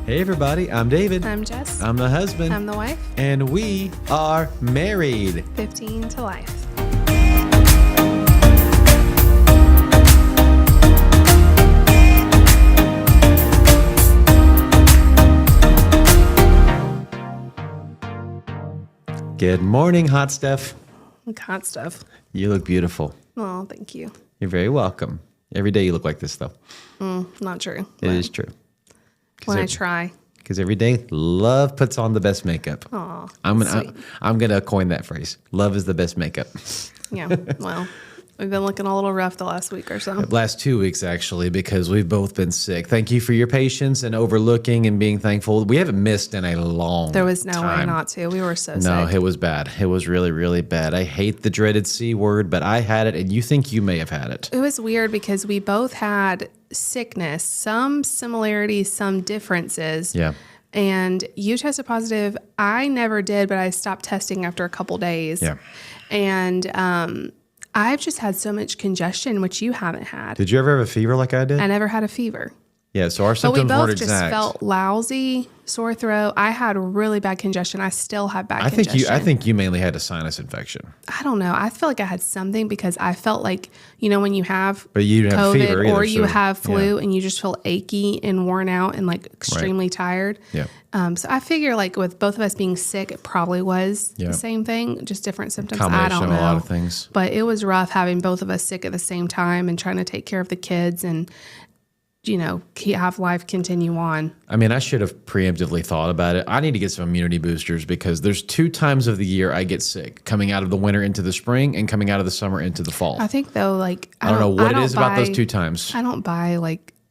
Hey everybody, I'm David. I'm Jess. I'm the husband. I'm the wife. And we are married. 15 to life. Good morning, hot stuff. Hot stuff. You look beautiful. Oh, thank you. You're very welcome. Every day you look like this, though. Not true. It is true. When I try. Because every day, love puts on the best makeup. Aw, I'm gonna coin that phrase. Love is the best makeup. Yeah, well, we've been looking a little rough the last week or so. Last 2 weeks, actually, because we've both been sick. Thank you for your patience and overlooking and being thankful. We haven't missed in a long time. There was no way not to. We were so sick. No, it was bad. It was really, really bad. I hate the dreaded C word, but I had it, and you think you may have had it. It was weird because we both had sickness, some similarities, some differences. Yeah. And you tested positive. I never did, but I stopped testing after a couple days. Yeah. And I've just had so much congestion, which you haven't had. Did you ever have a fever like I did? I never had a fever. Yeah, so our But we symptoms weren't both just exact. felt lousy, sore throat. I had really bad congestion. I still have bad congestion. I think you mainly had a sinus infection. I don't know. I feel like I had something because I felt like, when you have But you didn't have COVID fever or either, you so- have flu yeah. and you just feel achy and worn out and like extremely tired. Yeah. So I figure like with both of us being sick, it probably was Yeah. the same thing, just different symptoms. I Combination don't of know. a lot of things. But it was rough having both of us sick at the same time and trying to take care of the kids and, have life continue on. I mean, I should have preemptively thought about it. I need to get some immunity boosters because there's 2 times of the year I get sick, coming out of the winter into the spring and coming out of the summer into the fall. I think though, like, I don't know what it is about those 2 times. I don't buy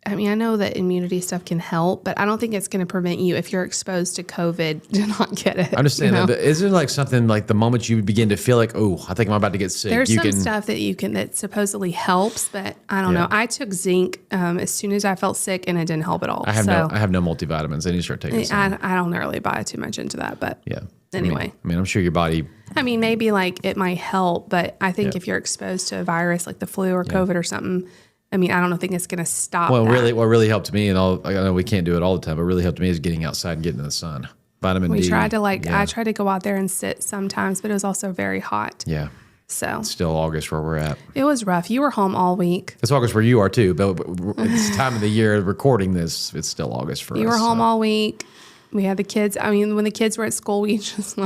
I know that immunity stuff can help, but I don't think it's going to prevent you if you're exposed to COVID to not get it. I'm just saying that, but isn't it like something like the moment you begin to feel like, oh, I think I'm about to get sick, There's some stuff that supposedly helps, but I don't know. I took zinc as soon as I felt sick, and it didn't help at all. I have no multivitamins. I need to start taking some. I don't really buy too much into that, but Yeah. anyway. I mean, I'm sure your body. Maybe like it might help, but I think if you're exposed to a virus like the flu or COVID or something, I don't think it's going to stop. Well, that. what really helped me, and I know we can't do it all the time, but really helped me is getting outside and getting in the sun. Vitamin D. We tried to I tried to go out there and sit sometimes, but it was also very hot. Yeah. So It's still August where we're at. it was rough. You were home all week. It's August where you are too, but it's the time of the year recording this. It's still August for us. You were home all week. We had the kids. When the kids were at school, we just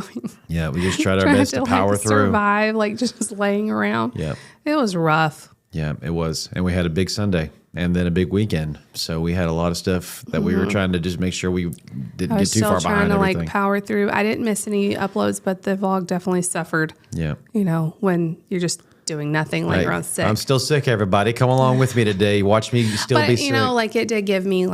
Yeah, we just tried our best to power through. Survive, just laying around. Yeah. It was rough. Yeah, it was. And we had a big Sunday and then a big weekend. So we had a lot of stuff that we were trying to just make sure we didn't get too far behind everything. Trying to power through. I didn't miss any uploads, but the vlog definitely suffered. Yeah. When you're just doing nothing, like you're on sick. I'm still sick, everybody. Come along with me today. Watch me still be sick. It did give me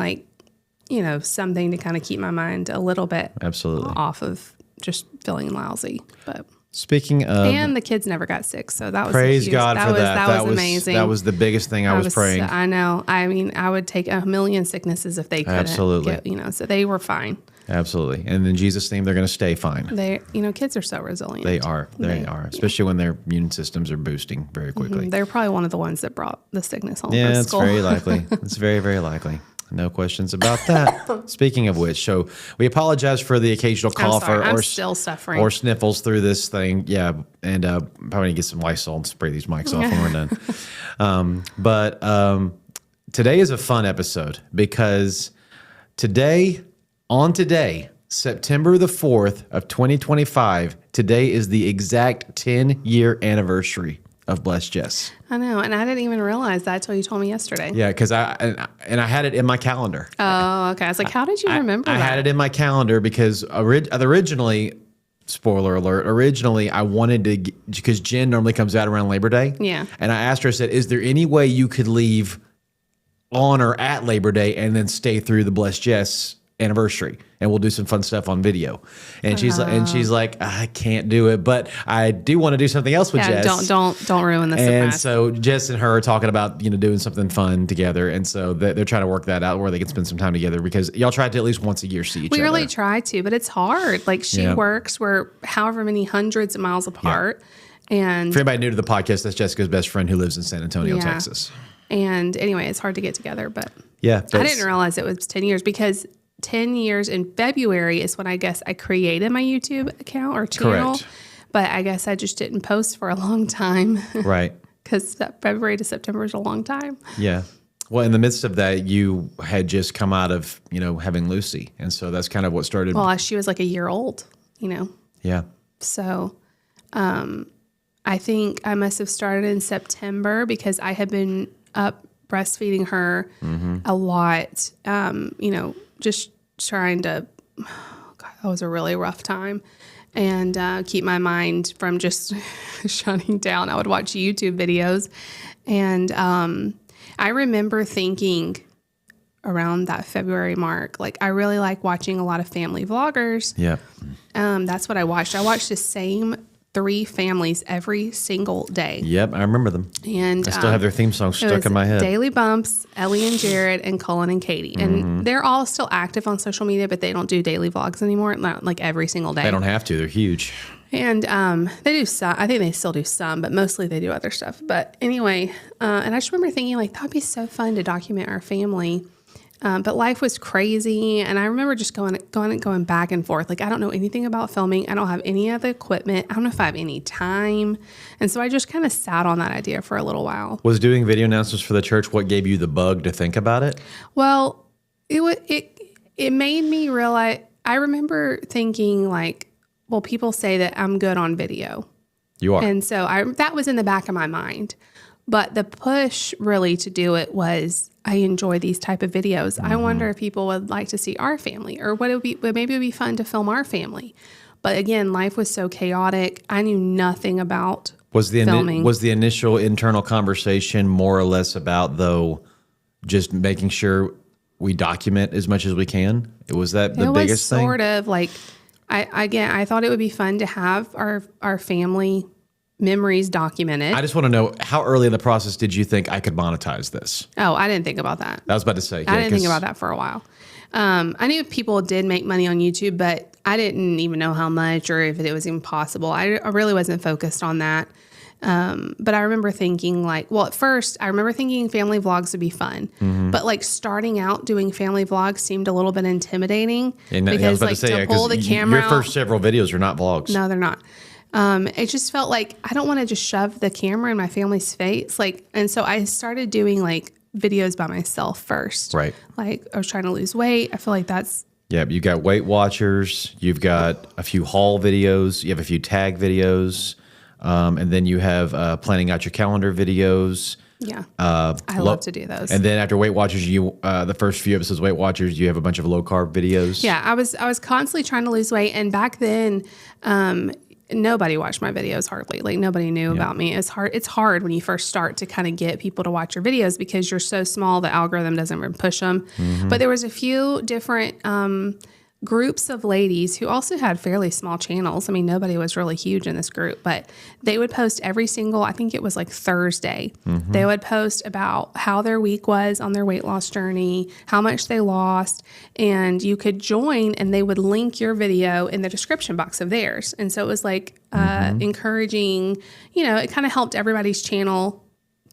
something to kind of keep my mind a little bit Absolutely off of just feeling lousy. But speaking of, and the kids never got sick, so that was praise God for that. That was amazing. That was the biggest thing I was praying. I know. I would take a million sicknesses if they couldn't. Absolutely. So they were fine. Absolutely. And in Jesus' name, they're going to stay fine. They, kids are so resilient. They are. They are. Especially when their immune systems are boosting very quickly. They're probably one of the ones that brought the sickness home Yeah, from it's school. very likely. It's very, very likely. No questions about that. Speaking of which, so we apologize for the occasional cough I'm still suffering. or sniffles through this thing. Yeah, and probably need to get some Lysol and spray these mics off when we're done. But today is a fun episode because today, September the 4th of 2025, today is the exact 10-year anniversary of Bless Jess. I know, and I didn't even realize that until you told me yesterday. Yeah, because I had it in my calendar. Oh, okay. I was like, how did you remember that? I had it in my calendar because originally, spoiler alert, I wanted to, because Jen normally comes out around Labor Day. Yeah. And I asked her, I said, is there any way you could leave on or at Labor Day and then stay through the Bless Jess anniversary and we'll do some fun stuff on video? And she's like, I can't do it, but I do want to do something else with Jess. Don't ruin the And surprise. so Jess and her are talking about, doing something fun together. And so they're trying to work that out where they can spend some time together because y'all try to at least once a year see each other. We really try to, but it's hard. Like she works, we're however many hundreds of miles apart. And for anybody new to the podcast, that's Jessica's best friend who lives in San Antonio, Texas. And anyway, it's hard to get together, but Yeah. I didn't realize it was 10 years because 10 years in February is when I guess I created my YouTube account or channel. Correct. But I guess I just didn't post for a long time. Right. Because February to September is a long time. Yeah. Well, in the midst of that, you had just come out of, having Lucy. And so that's kind of what started. Well, she was like a year old, Yeah. So I think I must have started in September because I had been up breastfeeding her a lot, just trying to, God, that was a really rough time. And keep my mind from just shutting down. I would watch YouTube videos. And I remember thinking around that February mark, like I really like watching a lot of family vloggers. Yeah. That's what I watched. I watched the same 3 families every single day. Yep. I remember them. And I still have their theme song stuck in my head. Daily Bumps, Ellie and Jared, and Cullen and Katie. And they're all still active on social media, but they don't do daily vlogs anymore, not like every single day. They don't have to. They're huge. And they do some. I think they still do some, but mostly they do other stuff. But anyway, and I just remember thinking, like, that would be so fun to document our family. But life was crazy, and I remember just going back and forth. Like, I don't know anything about filming. I don't have any of the equipment. I don't know if I have any time. And so I just kind of sat on that idea for a little while. Was doing video announcements for the church what gave you the bug to think about it? Well, it made me realize. I remember thinking, like, well, people say that I'm good on video. You are. And so that was in the back of my mind. But the push really to do it was, I enjoy these type of videos. I wonder if people would like to see our family, or maybe it would be fun to film our family. But again, life was so chaotic. I knew nothing about filming. Was the initial internal conversation more or less about, though, just making sure we document as much as we can? Was that the biggest thing? It was sort of like, I thought it would be fun to have our family memories documented. I just want to know, how early in the process did you think I could monetize this? Oh, I didn't think about that. I was about to say. I didn't think about that for a while. I knew people did make money on YouTube, but I didn't even know how much or if it was even possible. I really wasn't focused on that. But I remember thinking at first I remember thinking family vlogs would be fun, but like starting out doing family vlogs seemed a little bit intimidating because to pull the camera your first several videos are not vlogs. No, they're not. It just felt like I don't want to just shove the camera in my family's face. And so I started doing videos by myself first. Right. Like I was trying to lose weight. I feel like that's. Yeah. You got Weight Watchers. You've got a few haul videos. You have a few tag videos. And then you have planning out your calendar videos. Yeah. I love to do those. And then after Weight Watchers, the first few episodes of Weight Watchers, you have a bunch of low carb videos. Yeah. I was constantly trying to lose weight. And back then, nobody watched my videos hardly. Like nobody knew about me. It's hard when you first start to kind of get people to watch your videos because you're so small, the algorithm doesn't really push them. But there was a few different groups of ladies who also had fairly small channels. I mean, nobody was really huge in this group, but they would post every single, I think it was Thursday. They would post about how their week was on their weight loss journey, how much they lost, and you could join and they would link your video in the description box of theirs. And so it was encouraging, it kind of helped everybody's channel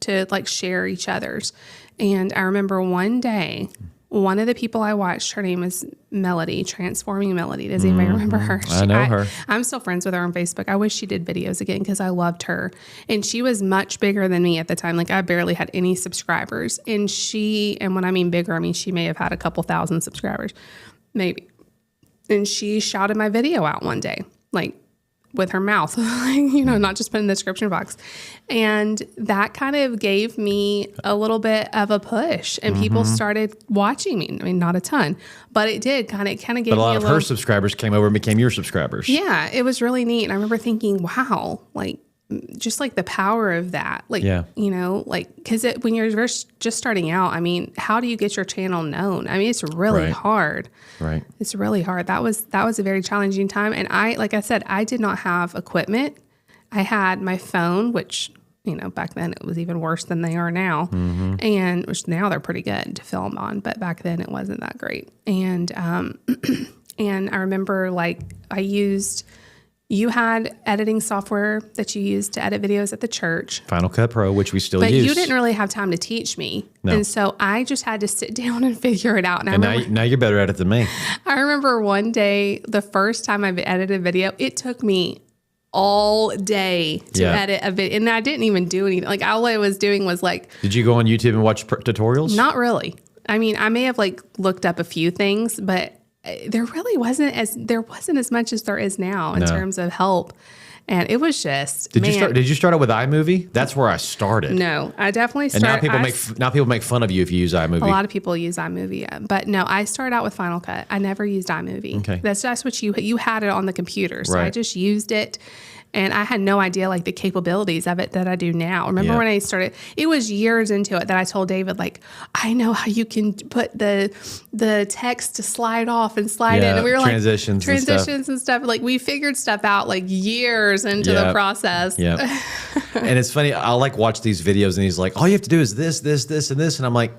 to share each other's. And I remember one day, one of the people I watched, her name is Melody, Transforming Melody. Does anybody remember her? I know her. I'm still friends with her on Facebook. I wish she did videos again because I loved her. And she was much bigger than me at the time. I barely had any subscribers. And when I mean bigger, I mean she may have had a couple thousand subscribers, maybe. And she shouted my video out one day, with her mouth, not just put in the description box. And that kind of gave me a little bit of a push and people started watching me. I mean, not a ton, but it did kind of gave me a lot of her subscribers came over and became your subscribers. Yeah, it was really neat. And I remember thinking, wow, just the power of that, because when you're just starting out, I mean, how do you get your channel known? I mean, it's really hard. Right. It's really hard. That was a very challenging time. And like I said, I did not have equipment. I had my phone, which, back then it was even worse than they are now. And which now they're pretty good to film on, but back then it wasn't that great. And, and I remember I used You had editing software that you used to edit videos at the church. Final Cut Pro, which we still But use. you didn't really have time to teach me. No. And so I just had to sit down and figure it out. And now you're better at it than me. I remember one day, the first time I edited a video, it took me all day to edit a video. And I didn't even do anything. Like, all I was doing was like... Did you go on YouTube and watch tutorials? Not really. I mean, I may have like looked up a few things, but there really wasn't as much as there is now in terms of help. And it was just, Did you start out with iMovie? That's where I started. No, I definitely started. And now people make fun of you if you use iMovie. A lot of people use iMovie, but no, I started out with Final Cut. I never used iMovie. Okay. That's what you had it on the computer, so I Right. just used it. And I had no idea like the capabilities of it that I do now. Remember when I started, it was years into it that I told David, like, I know how you can put the text to slide off and slide in. And we were transitions like, and stuff. Like, we figured stuff out like years into the process. Yeah. And it's funny. I'll like watch these videos and he's like, all you have to do is this, this, this, and this. And I'm like,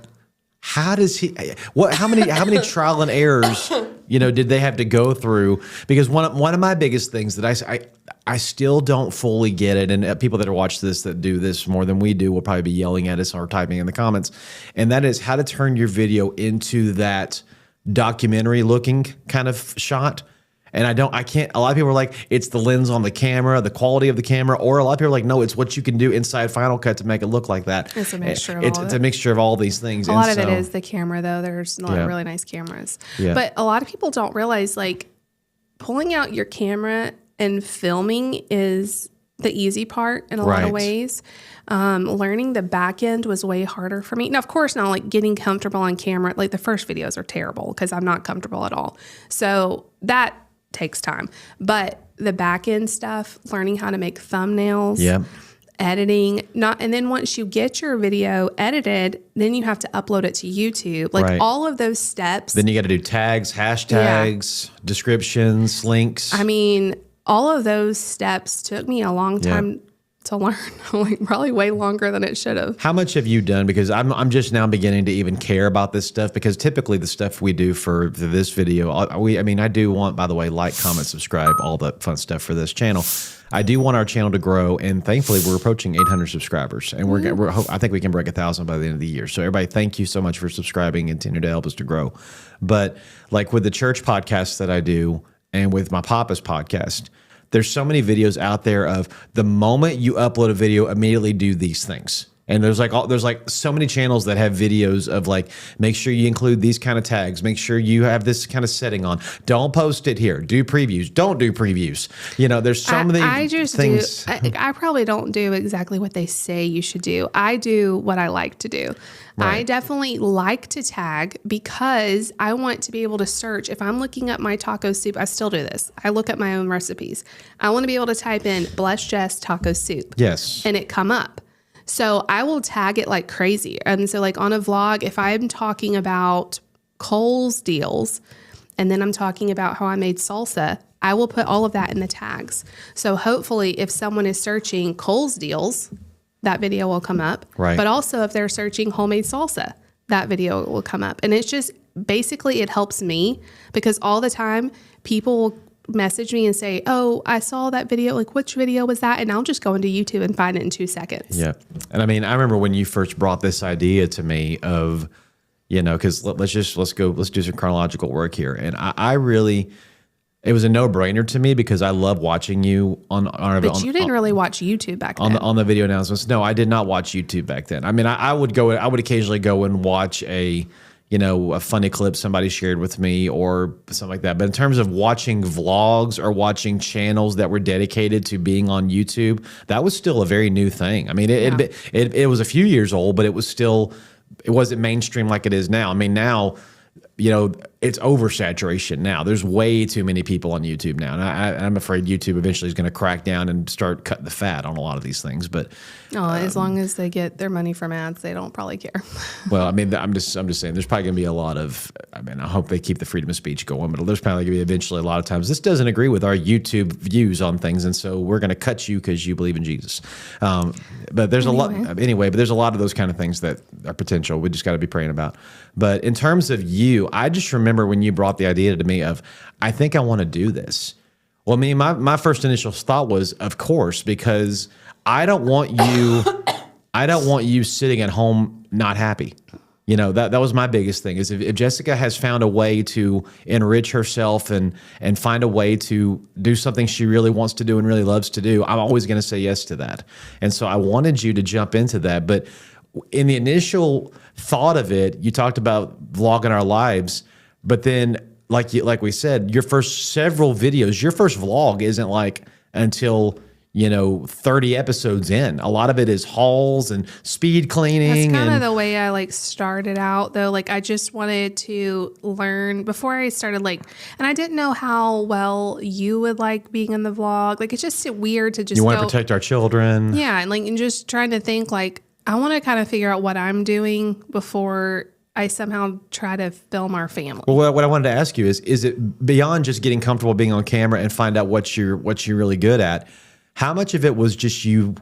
how does he, how many trial and errors, did they have to go through? Because one of my biggest things that I still don't fully get it. And people that are watch this, that do this more than we do, will probably be yelling at us or typing in the comments. And that is how to turn your video into that documentary looking kind of shot. And I can't, a lot of people are like, it's the lens on the camera, the quality of the camera, or a lot of people are like, no, it's what you can do inside Final Cut to make it look like that. It's a mixture of It's a mixture of all these things. A lot of it is the camera, though. There's a lot of really nice cameras. Yeah. But a lot of people don't realize, like, pulling out your camera and filming is the easy part in a lot of ways. Learning the back end was way harder for me. Now, of course, now, like, getting comfortable on camera, like, the first videos are terrible because I'm not comfortable at all. So that takes time. But the back end stuff, learning how to make thumbnails, editing, and then once you get your video edited, then you have to upload it to YouTube. Like all of those steps. Then you got to do tags, hashtags, descriptions, links. I mean, all of those steps took me a long time to learn, like probably way longer than it should have. How much have you done? Because I'm just now beginning to even care about this stuff, because typically the stuff we do for this video, I do want, by the way, like, comment, subscribe, all the fun stuff for this channel. I do want our channel to grow, and thankfully we're approaching 800 subscribers, and I think we can break 1,000 by the end of the year. So everybody, thank you so much for subscribing and continuing to help us to grow. But like with the church podcasts that I do, and with my Papa's podcast, there's so many videos out there of the moment you upload a video, immediately do these things. And there's like so many channels that have videos of like, make sure you include these kind of tags. Make sure you have this kind of setting on. Don't post it here. Do previews. Don't do previews. There's so many things. I probably don't do exactly what they say you should do. I do what I like to do. Right. I definitely like to tag because I want to be able to search. If I'm looking up my taco soup, I still do this. I look up my own recipes. I want to be able to type in Bless Jess taco soup. Yes. And it come up. So I will tag it like crazy. And so like on a vlog, if I'm talking about Kohl's deals and then I'm talking about how I made salsa, I will put all of that in the tags. So hopefully if someone is searching Kohl's deals, that video will come up. Right. But also if they're searching homemade salsa, that video will come up. And it's just basically it helps me because all the time people will message me and say, oh, I saw that video. Like, which video was that? And I'll just go into YouTube and find it in 2 seconds. Yeah. And I mean, I remember when you first brought this idea to me of, because let's do some chronological work here. And I really, it was a no-brainer to me because I love watching you on But you didn't really watch YouTube back then. On the video announcements. No, I did not watch YouTube back then. I mean, I would occasionally go and watch a funny clip somebody shared with me or something like that. But in terms of watching vlogs or watching channels that were dedicated to being on YouTube, that was still a very new thing. I mean, it was a few years old, but it wasn't mainstream like it is now. I mean, now, it's oversaturation now. There's way too many people on YouTube now. And I'm afraid YouTube eventually is going to crack down and start cutting the fat on a lot of these things. But as long as they get their money from ads, they don't probably care. Well, I mean, I'm just saying there's probably going to be a lot of, I hope they keep the freedom of speech going, but there's probably going to be eventually a lot of times, this doesn't agree with our YouTube views on things. And so we're going to cut you because you believe in Jesus. But there's a lot of those kind of things that are potential. We just got to be praying about. But in terms of you, I just remember when you brought the idea to me of, I think I want to do this. Well, I mean, my first initial thought was, of course, because I don't want you sitting at home not happy. You know, that was my biggest thing is if Jessica has found a way to enrich herself and find a way to do something she really wants to do and really loves to do, I'm always going to say yes to that. And so I wanted you to jump into that. But in the initial thought of it, you talked about vlogging our lives, but then like we said, your first several videos, your first vlog isn't like until 30 episodes in. A lot of it is hauls and speed cleaning. That's kind of the way I like started out though. Like I just wanted to learn before I started and I didn't know how well you would like being in the vlog. Like it's just weird to just you want to protect our children. Yeah. And just trying to think I want to kind of figure out what I'm doing before I somehow try to film our family. Well, what I wanted to ask you is it beyond just getting comfortable being on camera and find out what you're really good at? How much of it was just you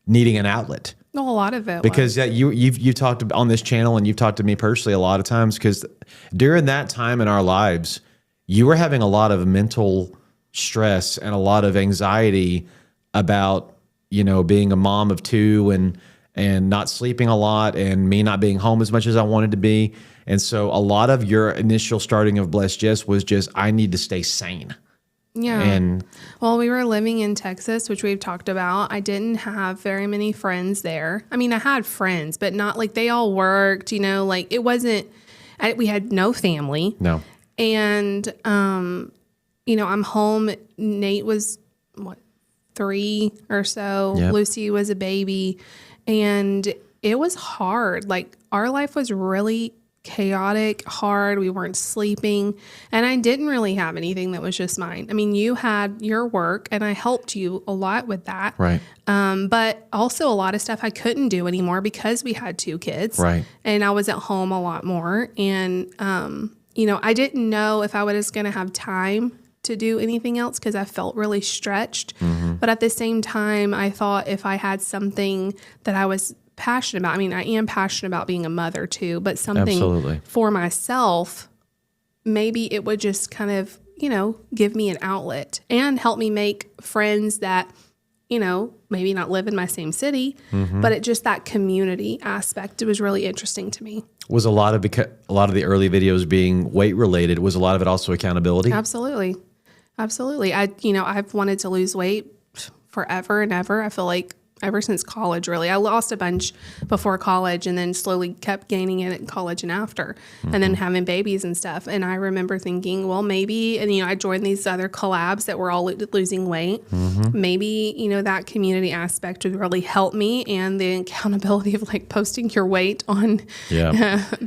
needing an outlet? No, a lot of it. Because you've talked on this channel and you've talked to me personally a lot of times because during that time in our lives, you were having a lot of mental stress and a lot of anxiety about being a mom of two and not sleeping a lot and me not being home as much as I wanted to be. And so a lot of your initial starting of Blessed Jess was just, I need to stay sane. Yeah. And well, we were living in Texas, which we've talked about. I didn't have very many friends there. I mean, I had friends, but not they all worked, it wasn't, we had no family. No. And, I'm home. Nate was 3 or so. Yep. Lucy was a baby. And it was hard. Our life was really chaotic, hard. We weren't sleeping. And I didn't really have anything that was just mine. I mean, you had your work and I helped you a lot with that. Right. But also a lot of stuff I couldn't do anymore because we had 2 kids. Right. And I was at home a lot more. And, I didn't know if I was going to have time to do anything else because I felt really stretched. Mm-hmm. But at the same time, I thought if I had something that I was passionate about, I mean, I am passionate about being a mother too, but something Absolutely. For myself, maybe it would just kind of, give me an outlet and help me make friends that, maybe not live in my same city, mm-hmm. but it just that community aspect, it was really interesting to me. Was a lot of the early videos being weight related? Was a lot of it also accountability? Absolutely. I've wanted to lose weight forever and ever. I feel like ever since college, really. I lost a bunch before college and then slowly kept gaining it in college and after, mm-hmm. and then having babies and stuff. And I remember thinking, well, maybe, and, I joined these other collabs that were all losing weight. Mm-hmm. Maybe, that community aspect would really help me, and the accountability of posting your weight on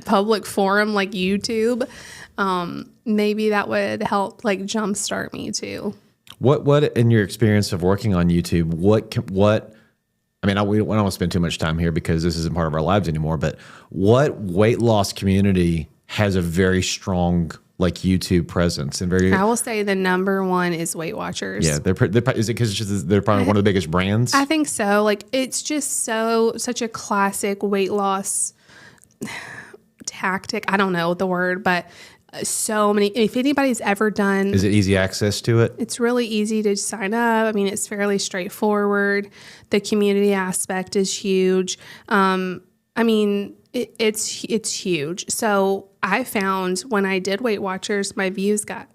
public forum like YouTube. Maybe that would help jumpstart me too. What in your experience of working on YouTube, I mean, we don't want to spend too much time here because this isn't part of our lives anymore, but what weight loss community has a very strong YouTube presence and I will say the number one is Weight Watchers. Yeah, is it because they're probably one of the biggest brands? I think so. It's just such a classic weight loss tactic. I don't know the word, but so many. If anybody's ever done, is it easy access to it? It's really easy to sign up. I mean, it's fairly straightforward. The community aspect is huge. It's huge. So I found when I did Weight Watchers, my views got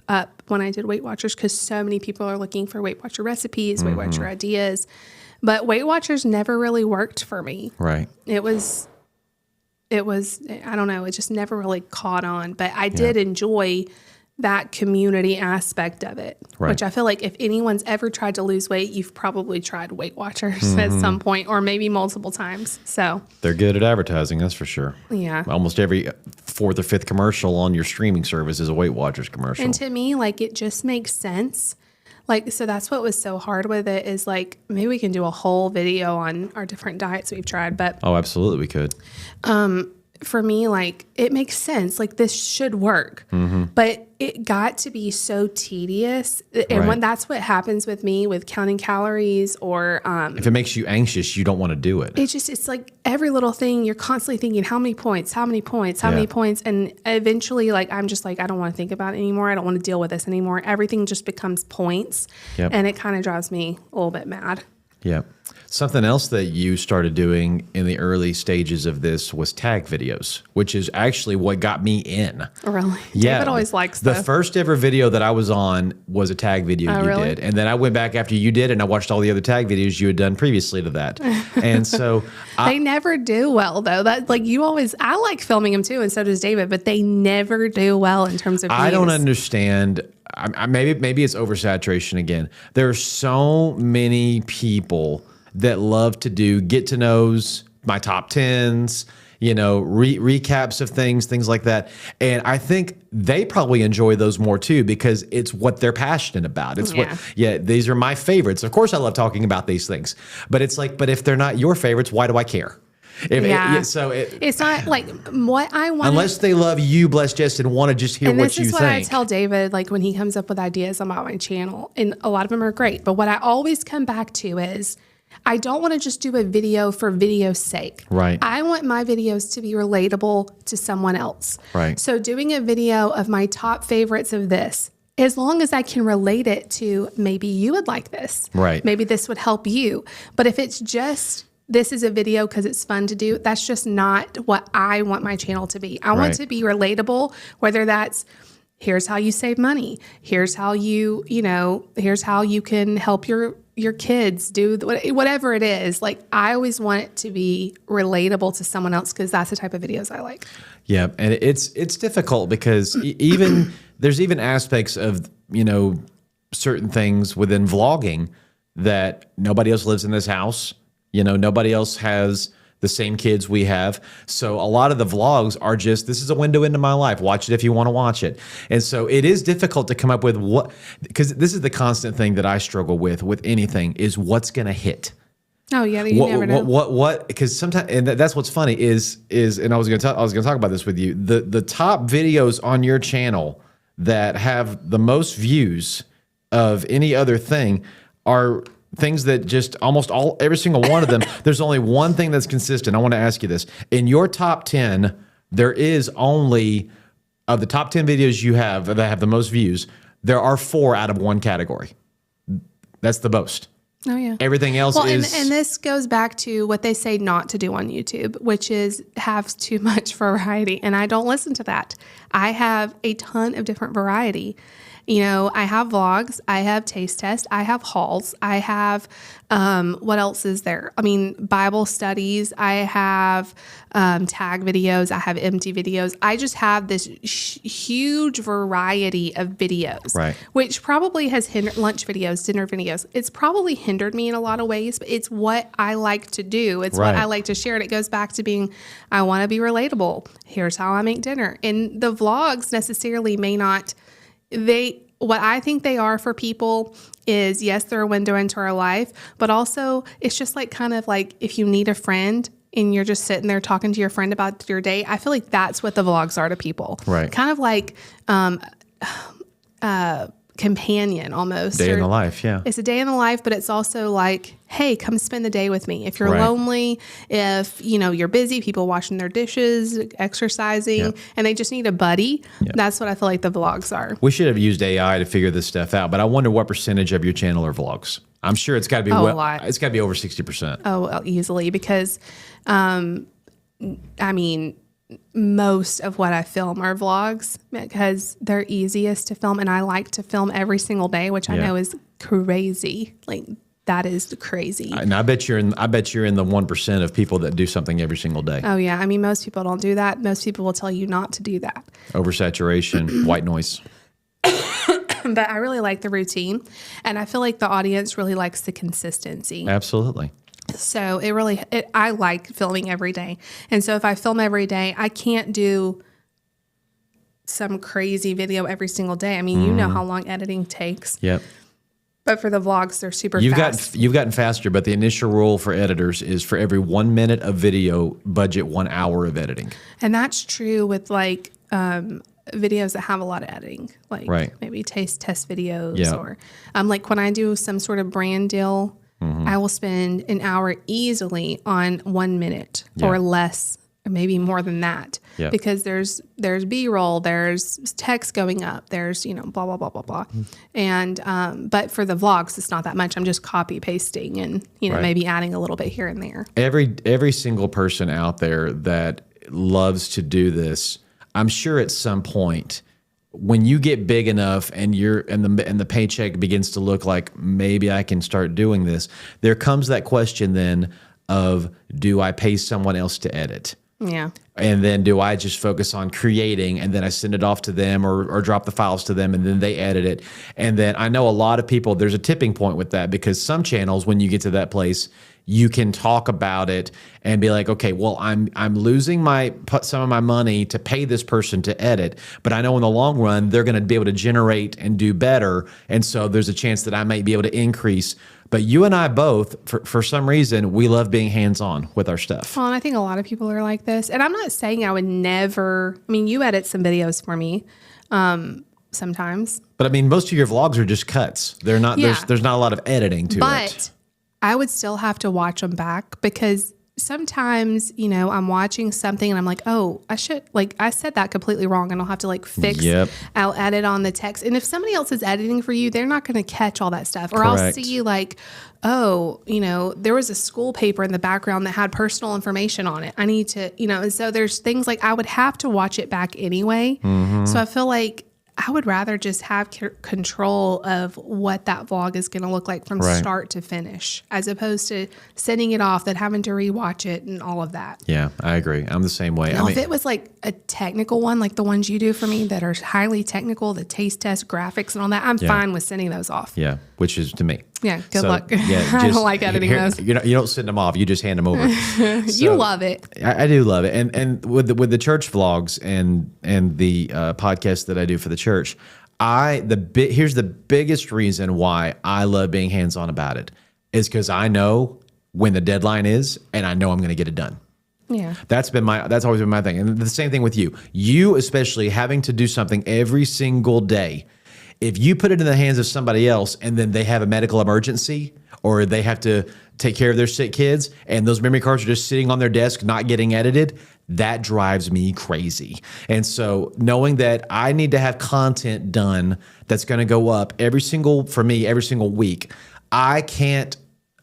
up when I did Weight Watchers because so many people are looking for Weight Watcher recipes, mm-hmm. Weight Watcher ideas. But Weight Watchers never really worked for me. Right. It was, I don't know, it just never really caught on. But I did enjoy that community aspect of it, right. which I feel like if anyone's ever tried to lose weight, you've probably tried Weight Watchers mm-hmm. at some point or maybe multiple times. So they're good at advertising, that's for sure. Yeah. Almost every 4th or 5th commercial on your streaming service is a Weight Watchers commercial. And to me, it just makes sense. So that's what was so hard with it is maybe we can do a whole video on our different diets we've tried, but oh, absolutely we could. for me, like, it makes sense. Like, this should work. But it got to be so tedious. And when that's what happens with me with counting calories or if it makes you anxious, you don't want to do it. it's like every little thing you're constantly thinking, how many points, how many points, how many points. And eventually, like, I'm just like, I don't want to think about it anymore. I don't want to deal with this anymore. Everything just becomes points. And it kind of drives me a little bit mad. Yeah. Something else that you started doing in the early stages of this was tag videos, which is actually what got me in. Really? Yeah. David always likes the first ever video that I was on was a tag video you really? did. And then I went back after you did and I watched all the other tag videos you had done previously to that. And so they never do well though. That like you always I like filming them too, and so does David, but they never do well in terms of views. I don't understand. Maybe it's oversaturation again. There are so many people that love to do get to knows, my top 10s, recaps of things like that. And I think they probably enjoy those more too because it's what they're passionate about. It's these are my favorites. Of course I love talking about these things. But it's like, but if they're not your favorites, why do I care? It's not like what I want. Unless they love you, Bless Jess, and want to just hear what you think. This is what I tell David, like when he comes up with ideas about my channel, and a lot of them are great. But what I always come back to is I don't want to just do a video for video's sake. Right. I want my videos to be relatable to someone else. Right. So doing a video of my top favorites of this, as long as I can relate it to maybe you would like this. Right. Maybe this would help you. But if it's just this is a video because it's fun to do, that's just not what I want my channel to be. I want it to be relatable, whether that's here's how you save money. Here's how here's how you can help your kids do whatever it is. Like I always want it to be relatable to someone else because that's the type of videos I like. Yeah, and it's difficult because even there's even aspects of certain things within vlogging that nobody else lives in this house. Nobody else has the same kids we have. So a lot of the vlogs are just, this is a window into my life. Watch it if you want to watch it. And so it is difficult to come up with because this is the constant thing that I struggle with anything is what's going to hit. Oh yeah, you never know. What? Because sometimes, and that's what's funny is, and I was going to talk about this with you. The top videos on your channel that have the most views of any other thing are things that just every single one of them, there's only one thing that's consistent. I want to ask you this. In your top 10, there is only, of the top 10 videos you have that have the most views, there are 4 out of one category. That's the most. Oh, yeah. Everything else is... And this goes back to what they say not to do on YouTube, which is have too much variety. And I don't listen to that. I have a ton of different variety. I have vlogs, I have taste tests, I have hauls, I have, what else is there? I mean, Bible studies, I have tag videos, I have empty videos. I just have this huge variety of videos, right, which probably has hindered lunch videos, dinner videos. It's probably hindered me in a lot of ways, but it's what I like to do. It's what I like to share. And it goes back to being, I want to be relatable. Here's how I make dinner. And the vlogs necessarily may not... what I think they are for people is, yes, they're a window into our life, but also it's just like kind of like if you need a friend and you're just sitting there talking to your friend about your day, I feel like that's what the vlogs are to people. Right. Kind of like companion almost. Day in the life, yeah. It's a day in the life, but it's also like, hey, come spend the day with me. If you're lonely, if you're busy, people washing their dishes, exercising, and they just need a buddy. That's what I feel like the vlogs are. We should have used AI to figure this stuff out, but I wonder what percentage of your channel are vlogs. I'm sure it's got to be a lot. It's got to be over 60%. Oh, well, easily, because most of what I film are vlogs because they're easiest to film, and I like to film every single day, which I know is crazy. Like that is crazy. And I bet you're in the 1% of people that do something every single day. Oh yeah, most people don't do that. Most people will tell you not to do that. Oversaturation, white noise. But I really like the routine, and I feel like the audience really likes the consistency. Absolutely. So I like filming every day. And so if I film every day, I can't do some crazy video every single day. I mean, you know how long editing takes. Yep. But for the vlogs, they're super You've fast. you've gotten faster, but the initial rule for editors is for every 1 minute of video, budget 1 hour of editing. And that's true with like videos that have a lot of editing, like maybe taste test videos or like when I do some sort of brand deal, I will spend an hour easily on 1 minute or less, or maybe more than that, because there's B-roll, there's text going up, there's, blah, blah, blah, blah, blah. And, but for the vlogs, it's not that much. I'm just copy pasting and, maybe adding a little bit here and there. Every single person out there that loves to do this, I'm sure at some point when you get big enough and the paycheck begins to look like maybe I can start doing this, there comes that question then of, do I pay someone else to edit? Yeah. And then do I just focus on creating and then I send it off to them or drop the files to them and then they edit it? And then I know a lot of people, there's a tipping point with that because some channels, when you get to that place, you can talk about it and be like, okay, well, I'm losing some of my money to pay this person to edit, but I know in the long run they're going to be able to generate and do better, and so there's a chance that I might be able to increase. But you and I both, for some reason, we love being hands-on with our stuff. Well, and I think a lot of people are like this, and I'm not saying I would never. I mean, you edit some videos for me. Sometimes. But I mean, most of your vlogs are just cuts. They're not. There's not a lot of editing to it. But I would still have to watch them back because sometimes, I'm watching something and I'm like, oh, I said that completely wrong, and I'll have to fix. I'll edit on the text, and if somebody else is editing for you, they're not going to catch all that stuff. Or I'll see there was a school paper in the background that had personal information on it. I need to, and so there's things like I would have to watch it back anyway. So I feel like I would rather just have control of what that vlog is going to look like from start to finish, as opposed to sending it off, then having to rewatch it and all of that. Yeah, I agree. I'm the same way. Now, if it was like a technical one, like the ones you do for me that are highly technical, the taste test graphics and all that, I'm fine with sending those off. Yeah, which is to me. Yeah, good luck. Yeah, I don't like editing those. You don't send them off. You just hand them over. You love it. I do love it. And with the church vlogs and the podcast that I do for the church, here's the biggest reason why I love being hands-on about it is because I know when the deadline is and I know I'm going to get it done. Yeah. That's always been my thing. And the same thing with you. You especially having to do something every single day. If you put it in the hands of somebody else and then they have a medical emergency or they have to take care of their sick kids and those memory cards are just sitting on their desk not getting edited, that drives me crazy. And so knowing that I need to have content done that's going to go up every single week, I can't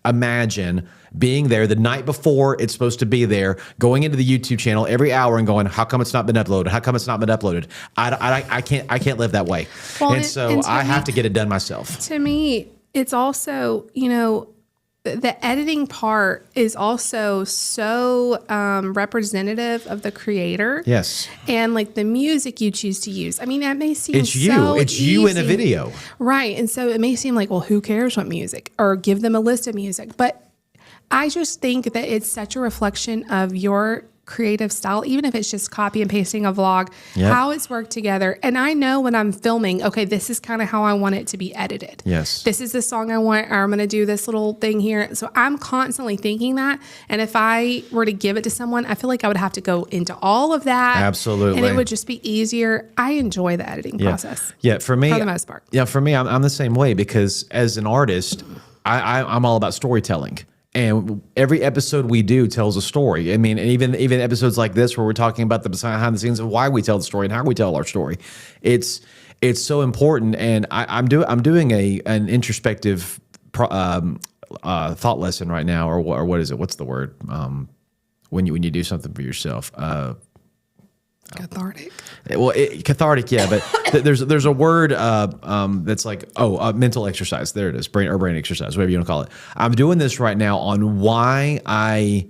imagine being there the night before it's supposed to be there, going into the YouTube channel every hour and going, how come it's not been uploaded? How come it's not been uploaded? I can't live that way. Well, and so I have to get it done myself. To me, it's also, the editing part is also so representative of the creator. Yes. And like the music you choose to use. I mean, that may seem it's you in a video. Right. And so it may seem like, well, who cares what music? Or give them a list of music. But I just think that it's such a reflection of your creative style, even if it's just copy and pasting a vlog, how it's worked together. And I know when I'm filming, okay, this is kind of how I want it to be edited. Yes. This is the song I want, or I'm going to do this little thing here. So I'm constantly thinking that. And if I were to give it to someone, I feel like I would have to go into all of that. Absolutely. And it would just be easier. I enjoy the editing process. Yeah, for me. For the most part. Yeah, for me, I'm the same way because as an artist, I'm all about storytelling. And every episode we do tells a story. I mean, even episodes like this where we're talking about the behind the scenes of why we tell the story and how we tell our story, it's so important. And I'm doing an introspective thought lesson right now, or what is it? What's the word? When you do something for yourself. Cathartic. Well, cathartic, yeah, but there's a word that's like mental exercise. There it is, brain exercise, whatever you want to call it. I'm doing this right now on why I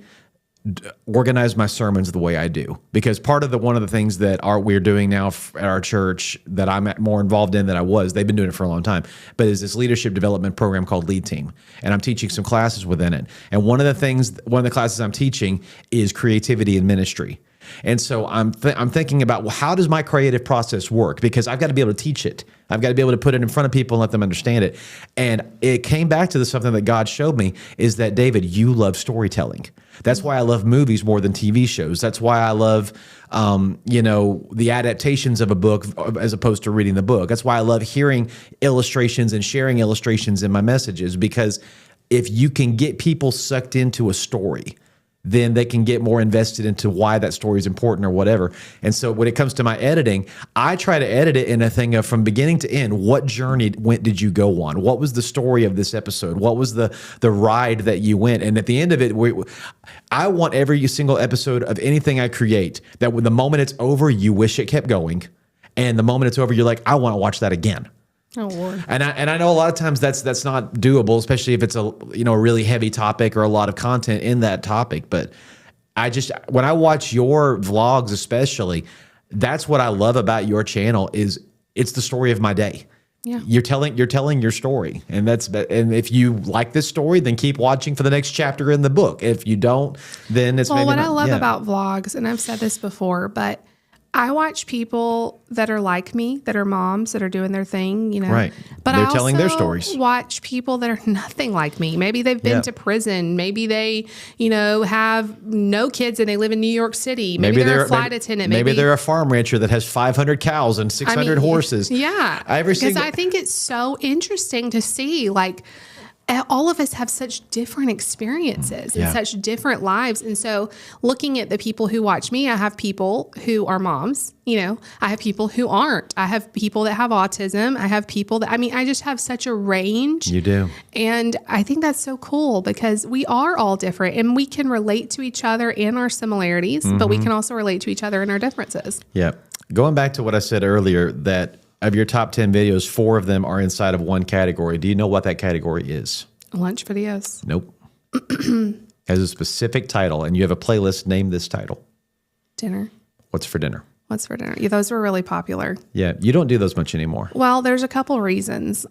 organize my sermons the way I do, because one of the things that we're doing now at our church that I'm more involved in than I was. They've been doing it for a long time, but is this leadership development program called Lead Team, and I'm teaching some classes within it. And one of the classes I'm teaching is creativity in ministry. And so I'm thinking about, well, how does my creative process work? Because I've got to be able to teach it. I've got to be able to put it in front of people and let them understand it. And it came back to something that God showed me is that, David, you love storytelling. That's why I love movies more than TV shows. That's why I love, the adaptations of a book as opposed to reading the book. That's why I love hearing illustrations and sharing illustrations in my messages, because if you can get people sucked into a story, then they can get more invested into why that story is important or whatever. And so when it comes to my editing, I try to edit it in a thing of from beginning to end, what journey did you go on? What was the story of this episode? What was the ride that you went? And at the end of it, I want every single episode of anything I create that when the moment it's over, you wish it kept going. And the moment it's over, you're like, I want to watch that again. Oh, Lord. And I know a lot of times that's not doable, especially if it's a really heavy topic or a lot of content in that topic. But when I watch your vlogs, especially, that's what I love about your channel is it's the story of my day. Yeah. You're telling your story, and if you like this story, then keep watching for the next chapter in the book. If you don't, then it's well. Maybe What not, I love about vlogs, and I've said this before, but I watch people that are like me, that are moms, that are doing their thing, Right. But They're I telling also their stories. watch people that are nothing like me. Maybe they've been to prison. Maybe they, have no kids and they live in New York City. Maybe they're a flight attendant. Maybe they're a farm rancher that has 500 cows and 600 horses. Yeah. Because I think it's so interesting to see, all of us have such different experiences and such different lives. And so looking at the people who watch me, I have people who are moms, I have people who aren't. I have people that have autism. I have people that, I just have such a range. You do. And I think that's so cool because we are all different and we can relate to each other in our similarities, but we can also relate to each other in our differences. Yeah. Going back to what I said earlier, that of your top 10 videos, 4 of them are inside of one category. Do you know what that category is? Lunch videos. Nope. Has a specific title, and you have a playlist. Name this title. Dinner. What's for dinner? What's for dinner? Yeah, those were really popular. Yeah, you don't do those much anymore. Well, there's a couple reasons.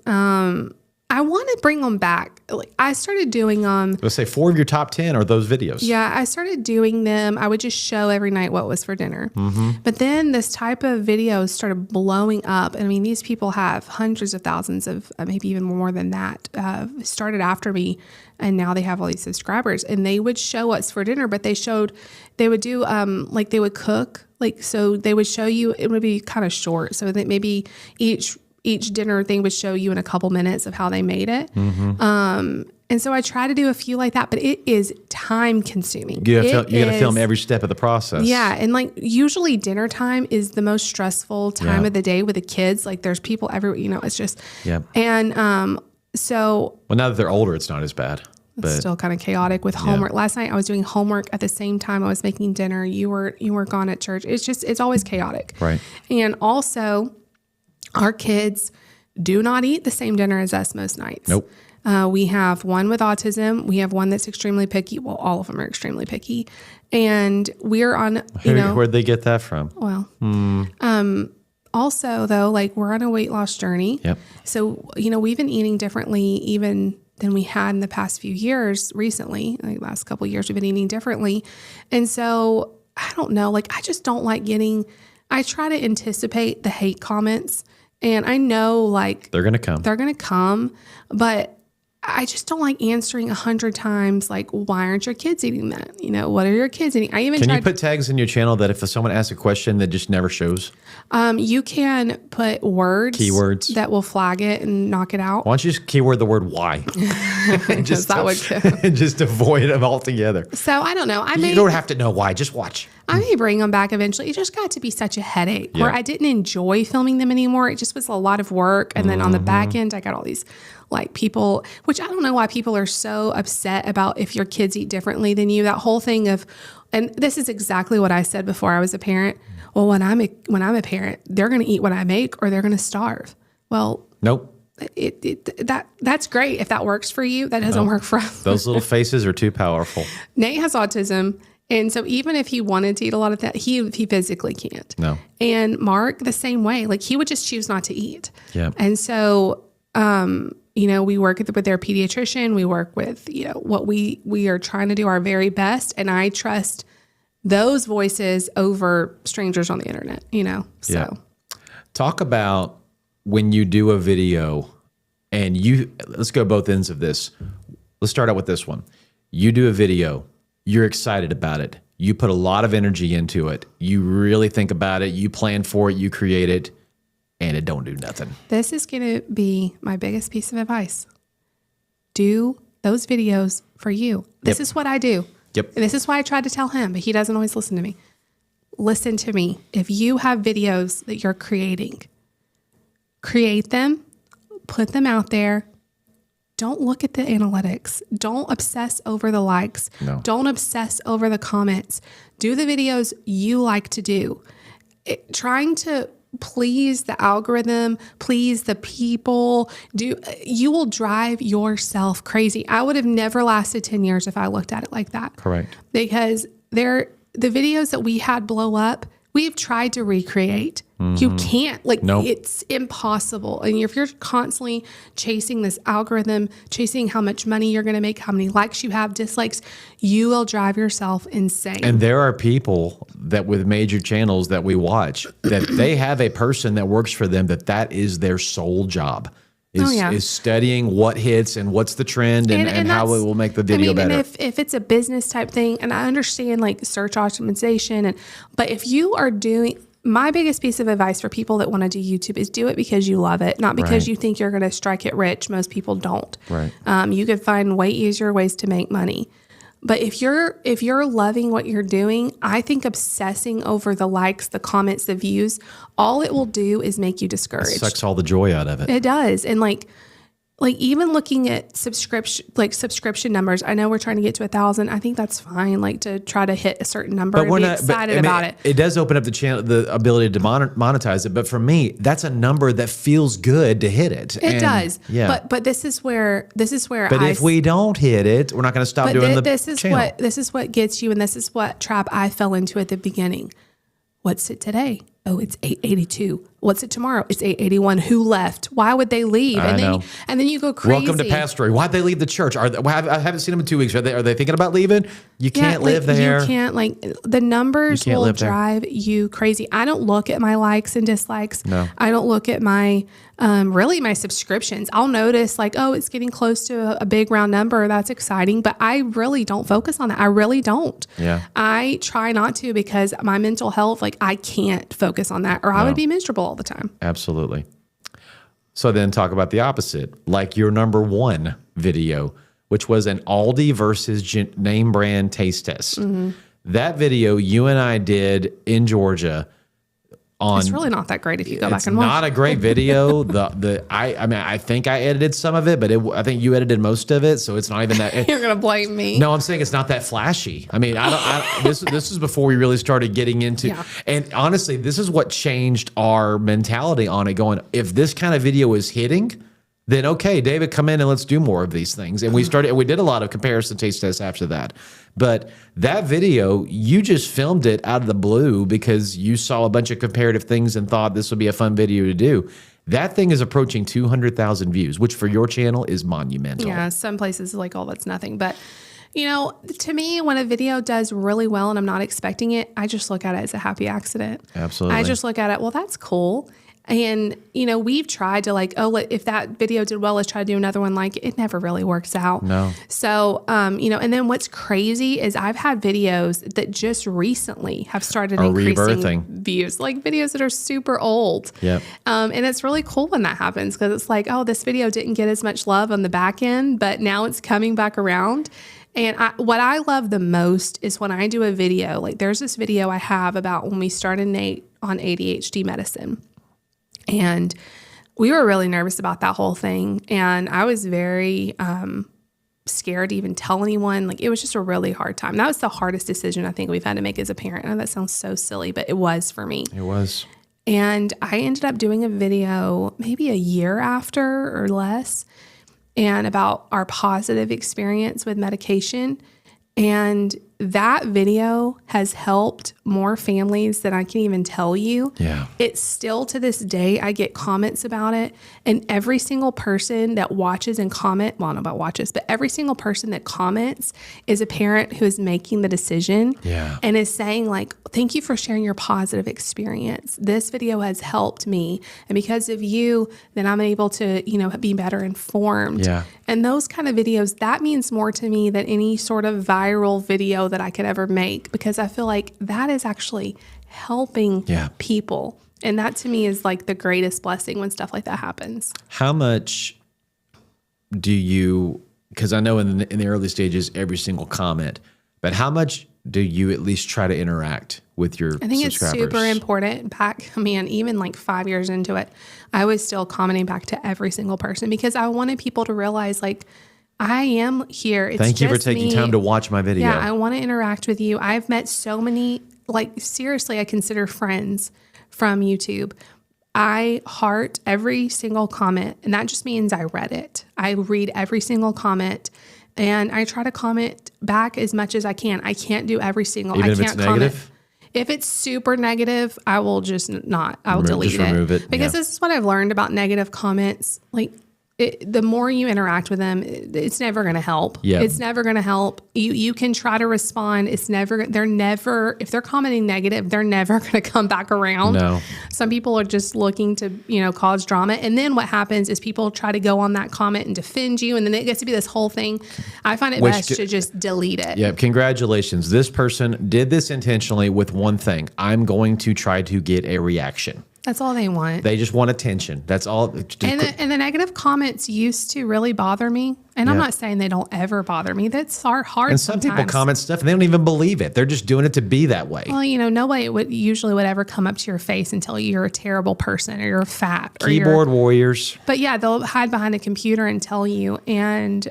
I want to bring them back. I started doing them. Let's say 4 of your top 10 are those videos. Yeah, I started doing them. I would just show every night what was for dinner. But then this type of videos started blowing up. These people have hundreds of thousands of, maybe even more than that, started after me. And now they have all these subscribers. And they would show what's for dinner, but they would do, they would cook. So they would show you, it would be kind of short. So that maybe each dinner thing would show you in a couple minutes of how they made it. And so I try to do a few like that, but it is time consuming. You got to film every step of the process. Yeah. And usually dinner time is the most stressful time of the day with the kids. There's people everywhere, it's just, and so. Well, now that they're older, it's not as bad. It's still kind of chaotic with homework. Last night I was doing homework at the same time I was making dinner. You were gone at church. It's always chaotic. Right. And also, our kids do not eat the same dinner as us most nights. Nope. We have one with autism. We have one that's extremely picky. Well, all of them are extremely picky. And we're on, Where'd they get that from? Well, also though, we're on a weight loss journey. Yep. So, we've been eating differently even than we had in the past few years recently. Last couple of years, we've been eating differently. And so I don't know, I just don't like I try to anticipate the hate comments. And I know they're going to come, but I just don't like answering 100 times, why aren't your kids eating that? What are your kids eating? Can you put tags in your channel that if someone asks a question that just never shows? You can put keywords that will flag it and knock it out. Why don't you just keyword the word why? and just avoid them altogether. So I don't know. You don't have to know why. Just watch. I may bring them back eventually. It just got to be such a headache where I didn't enjoy filming them anymore. It just was a lot of work. And then on the back end, I got all these people, which I don't know why people are so upset about if your kids eat differently than you. That whole thing of, and this is exactly what I said before I was a parent. Well, when I'm a parent, they're going to eat what I make or they're going to starve. Well, nope. That's great if that works for you. That doesn't work for us. Those little faces are too powerful. Nate has autism. And so even if he wanted to eat a lot of that, he physically can't. No. And Mark, the same way, he would just choose not to eat. Yeah. And so, we work with their pediatrician. We work with, what we are trying to do our very best. And I trust those voices over strangers on the internet, So Yeah. Talk about when you do a video and let's go both ends of this. Let's start out with this one. You do a video, you're excited about it. You put a lot of energy into it. You really think about it. You plan for it. You create it, and it don't do nothing. This is going to be my biggest piece of advice. Do those videos for you. This is what I do. Yep. And this is why I tried to tell him, but he doesn't always listen to me. Listen to me. If you have videos that you're creating, create them, put them out there. Don't look at the analytics. Don't obsess over the likes. No. Don't obsess over the comments. Do the videos you like to do. Trying to please the algorithm, please the people, you will drive yourself crazy. I would have never lasted 10 years if I looked at it like that. Correct. Because the videos that we had blow up, we've tried to recreate. You can't, Nope. It's impossible. And if you're constantly chasing this algorithm, chasing how much money you're going to make, how many likes you have, dislikes, you will drive yourself insane. And there are people that with major channels that we watch that they have a person that works for them that is their sole job. Is studying what hits and what's the trend and how it will make the video better. And if it's a business type thing, and I understand like search optimization, but if you are doing, my biggest piece of advice for people that want to do YouTube is do it because you love it, not because Right. you think you're going to strike it rich. Most people don't. Right. You could find way easier ways to make money. But if you're loving what you're doing, I think obsessing over the likes, the comments, the views, all it will do is make you discouraged. Sucks all the joy out of it. It does. And like even looking at subscription numbers, I know we're trying to get to 1,000. I think that's fine. Like to try to hit a certain number and be excited about it. It does open up the channel, the ability to monetize it. But for me, that's a number that feels good to hit it. It does. Yeah. But this is where But if we don't hit it, we're not going to stop doing the channel. This is what gets you, and this is what trap I fell into at the beginning. What's it today? Oh, it's 882. What's it tomorrow? It's 881. Who left? Why would they leave? I know. And then you go crazy. Welcome to pastoring. Why'd they leave the church? I haven't seen them in 2 weeks. Are they thinking about leaving? You can't live there. You can't, the numbers You can't will live there. drive you crazy. I don't look at my likes and dislikes. No. I don't look at my, really my subscriptions. I'll notice it's getting close to a big round number. That's exciting, but I really don't focus on that. I really don't. Yeah. I try not to because my mental health, I can't focus on that or I would be miserable all the time. Absolutely. So then talk about the opposite, like your number one video, which was an Aldi versus name brand taste test. Mm-hmm. That video you and I did in Georgia. It's really not that great if you go back and watch. It's not a great video. I think I edited some of it, but I think you edited most of it, so it's not even that. You're gonna blame me. No, I'm saying it's not that flashy. I mean, this is before we really started getting into. Yeah. And honestly, this is what changed our mentality on it. Going, if this kind of video is hitting, then okay, David, come in and let's do more of these things. And we did a lot of comparison taste tests after that. But that video, you just filmed it out of the blue because you saw a bunch of comparative things and thought this would be a fun video to do. That thing is approaching 200,000 views, which for your channel is monumental. Yeah, some places that's nothing. But, to me, when a video does really well and I'm not expecting it, I just look at it as a happy accident. Absolutely. I just look at it, well, that's cool. And, we've tried to if that video did well, let's try to do another one. It never really works out. No. So, and then what's crazy is I've had videos that just recently have started increasing views, videos that are super old. Yep. And it's really cool when that happens because it's this video didn't get as much love on the back end, but now it's coming back around. And what I love the most is when I do a video, there's this video I have about when we started Nate on ADHD medicine. And we were really nervous about that whole thing. And I was very scared to even tell anyone. It was just a really hard time. That was the hardest decision I think we've had to make as a parent. I know that sounds so silly, but it was for me. It was. And I ended up doing a video maybe a year after or less and about our positive experience with medication. And that video has helped more families than I can even tell you. Yeah. It's still to this day, I get comments about it. And every single person that watches and comment, well, I don't know about watches, but every single person that comments is a parent who is making the decision and is saying like, thank you for sharing your positive experience. This video has helped me. And because of you, then I'm able to, be better informed. Yeah. And those kind of videos, that means more to me than any sort of viral video that I could ever make, because I feel like that is actually helping people. And that to me is like the greatest blessing when stuff like that happens. How much do you, because I know in the early stages, every single comment, but how much do you at least try to interact with your subscribers? I think it's super important. Even like 5 years into it, I was still commenting back to every single person because I wanted people to realize like, I am here. It's Thank you for just taking me. time to watch my video. Yeah, I want to interact with you. I've met so many, like seriously, I consider friends from YouTube. I heart every single comment, and that just means I read it. I read every single comment, and I try to comment back as much as I can. I can't do every single. Even I if can't it's comment. negative? If it's super negative, I will just not. I will delete just remove it. Because this is what I've learned about negative comments. Like, the more you interact with them, it's never going to help. Yeah. It's never going to help. You can try to respond. If they're commenting negative, they're never going to come back around. No. Some people are just looking to, cause drama. And then what happens is people try to go on that comment and defend you. And then it gets to be this whole thing. I find it best to just delete it. Yeah. Congratulations. This person did this intentionally with one thing. I'm going to try to get a reaction. That's all they want. They just want attention. That's all. And the negative comments used to really bother me. And I'm not saying they don't ever bother me. That's hard And some sometimes. people comment stuff and they don't even believe it. They're just doing it to be that way. Well, nobody would ever come up to your face and tell you you're a terrible person or you're fat. Keyboard warriors. But yeah, they'll hide behind a computer and tell you. And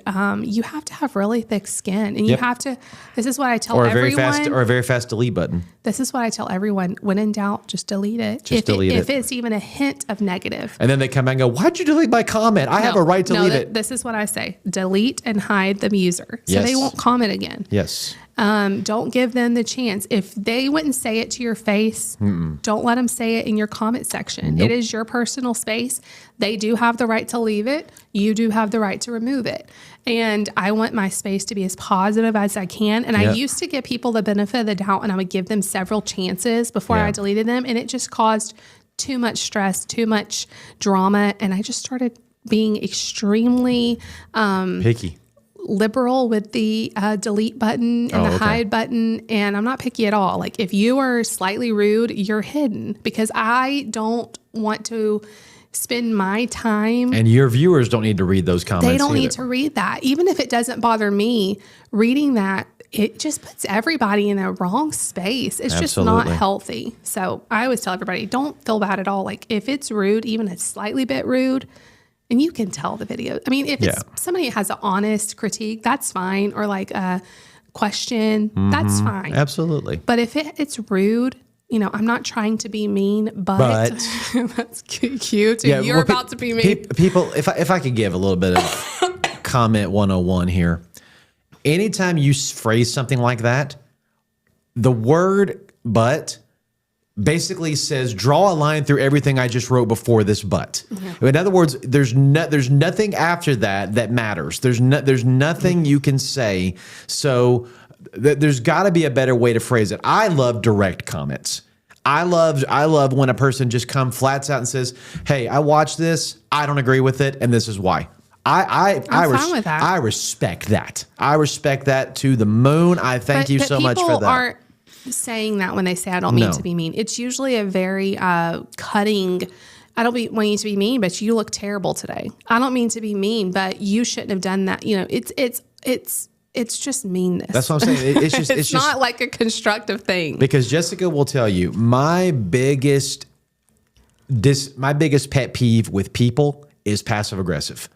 you have to have really thick skin. And you have to, this is what I tell everyone. Or a very fast delete button. This is what I tell everyone. When in doubt, just delete it. If it's even a hint of negative. And then they come back and go, why'd you delete my comment? I have a right to leave it. This is what I say. Delete and hide the user. So they won't comment again. Yes. Don't give them the chance. If they wouldn't say it to your face, don't let them say it in your comment section. It is your personal space. They do have the right to leave it. You do have the right to remove it. And I want my space to be as positive as I can. And I used to give people the benefit of the doubt, and I would give them several chances before I deleted them. And it just caused too much stress, too much drama. And I just started being extremely picky, liberal with the delete button and the hide button. And I'm not picky at all. Like if you are slightly rude, you're hidden, because I don't want to spend my time. And your viewers don't need to read those comments. They don't need to read that. Even if it doesn't bother me, reading that, it just puts everybody in a wrong space. It's just not healthy. So I always tell everybody, don't feel bad at all. Like if it's rude, even a slightly bit rude, and you can tell the video. I mean, if it's somebody has an honest critique, that's fine. Or like a question, that's fine. Absolutely. But if it's rude, I'm not trying to be mean, but that's cute. Yeah, you're about to be mean. People, if I could give a little bit of comment 101 here. Anytime you phrase something like that, the word but basically says draw a line through everything I just wrote before this but. In other words, there's nothing after that matters. There's nothing you can say. So there's got to be a better way to phrase it. I love direct comments. I love when a person just flats out and says, "Hey, I watched this. I don't agree with it, and this is why." I'm fine with that. I respect that. I respect that to the moon. I thank you so much for that. People aren't saying that when they say I don't mean to be mean. It's usually a very cutting. I don't want you to be mean, but you look terrible today. I don't mean to be mean, but you shouldn't have done that. It's just meanness. That's what I'm saying. It's just it's not like a constructive thing. Because Jessica will tell you my biggest pet peeve with people is passive aggressive.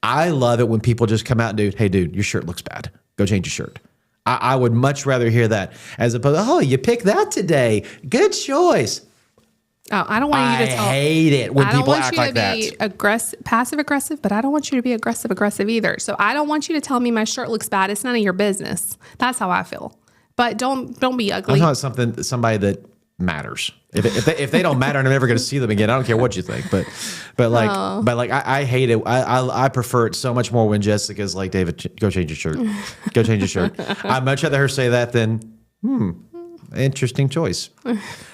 I love it when people just come out and do, "Hey, dude, your shirt looks bad. Go change your shirt." I would much rather hear that as opposed to, "Oh, you picked that today. Good choice." Oh, I don't want you to tell. I hate it when I don't people want act you like to that. be passive aggressive, but I don't want you to be aggressive either. So I don't want you to tell me my shirt looks bad. It's none of your business. That's how I feel. But don't be ugly. I'm talking somebody that matters. If they don't matter, and I'm never going to see them again. I don't care what you think, but I hate it. I prefer it so much more when Jessica's like, David, go change your shirt. Go change your shirt. I'd much rather her say that than, interesting choice.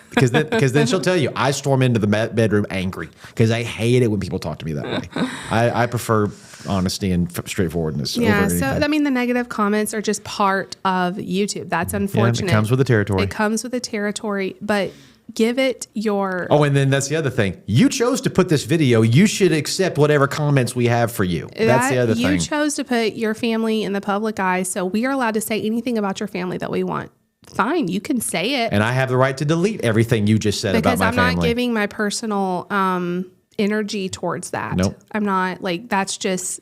Because then she'll tell you, I storm into the bedroom angry because I hate it when people talk to me that way. I prefer honesty and straightforwardness. Yeah. Over So, anything. I mean, the negative comments are just part of YouTube. That's unfortunate. It comes with the territory. It comes with the territory, but give it your. Oh, and then that's the other thing. You chose to put this video. You should accept whatever comments we have for you. That's the other thing. You chose to put your family in the public eye, so we are allowed to say anything about your family that we want. Fine, you can say it. And I have the right to delete everything you just said about my family. Because I'm not giving my personal energy towards that. Nope. I'm not like that's just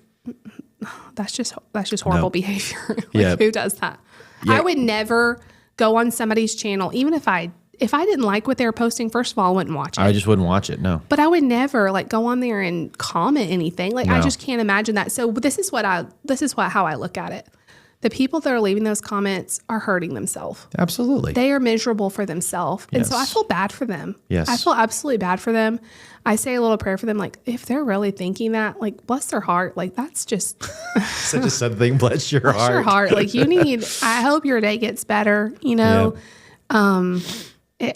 horrible behavior. Yep. Who does that? Yep. I would never go on somebody's channel, even if I didn't like what they were posting. First of all, I wouldn't watch it. I just wouldn't watch it. No. But I would never like go on there and comment anything. Like I No. just can't imagine that. So this is how I look at it. The people that are leaving those comments are hurting themselves. Absolutely. They are miserable for themselves. And so I Yes. feel bad for them. Yes. I feel absolutely bad for them. I say a little prayer for them. Like, if they're really thinking that, like, bless their heart. Like, that's just Such a sad thing. Bless your bless heart. your heart. Like, I hope your day gets better, you know?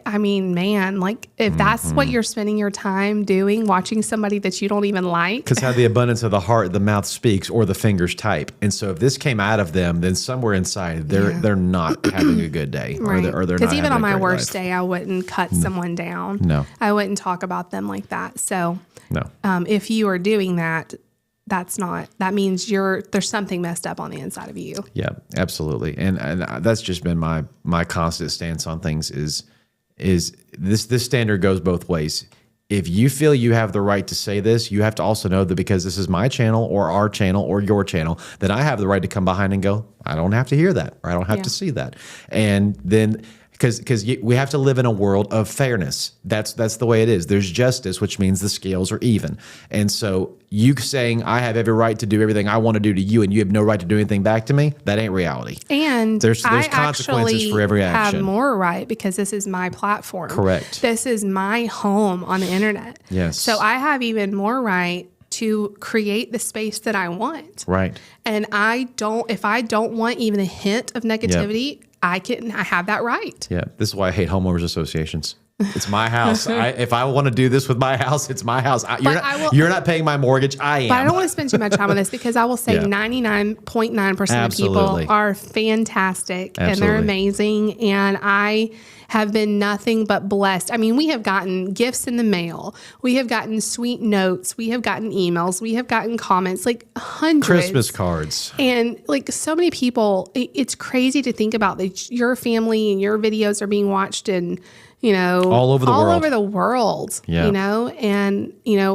I mean, man, like if that's what you're spending your time doing, watching somebody that you don't even like. Because how the abundance of the heart, the mouth speaks, or the fingers type. And so if this came out of them, then somewhere inside they're not having a good day, Right. or they're not. Because even having on a my great worst life. day, I wouldn't cut someone down. No. I wouldn't talk about them like that. So No. if you are doing that, that means there's something messed up on the inside of you. Yeah, absolutely. And that's just been my constant stance on things is this standard goes both ways. If you feel you have the right to say this, you have to also know that because this is my channel or our channel or your channel, that I have the right to come behind and go, I don't have to hear that, or I don't have to see that. And then because we have to live in a world of fairness. That's the way it is. There's justice, which means the scales are even. And so you saying I have every right to do everything I want to do to you and you have no right to do anything back to me, that ain't reality. And There's I consequences actually for every have action. more right because this is my platform. Correct. This is my home on the internet. Yes. So I have even more right to create the space that I want. Right. And if I don't want even a hint of negativity, I have that right. Yeah. This is why I hate homeowners associations. It's my house. If I want to do this with my house, it's my house. You're not paying my mortgage. I am. But I don't want to spend too much time on this because I will say Yeah. 99.9% of Absolutely. people are fantastic and Absolutely. they're amazing. And I have been nothing but blessed. I mean, we have gotten gifts in the mail. We have gotten sweet notes. We have gotten emails. We have gotten comments, like hundreds. Christmas cards. And like so many people, it's crazy to think about that your family and your videos are being watched and, All over the world. over the world, Yeah. and,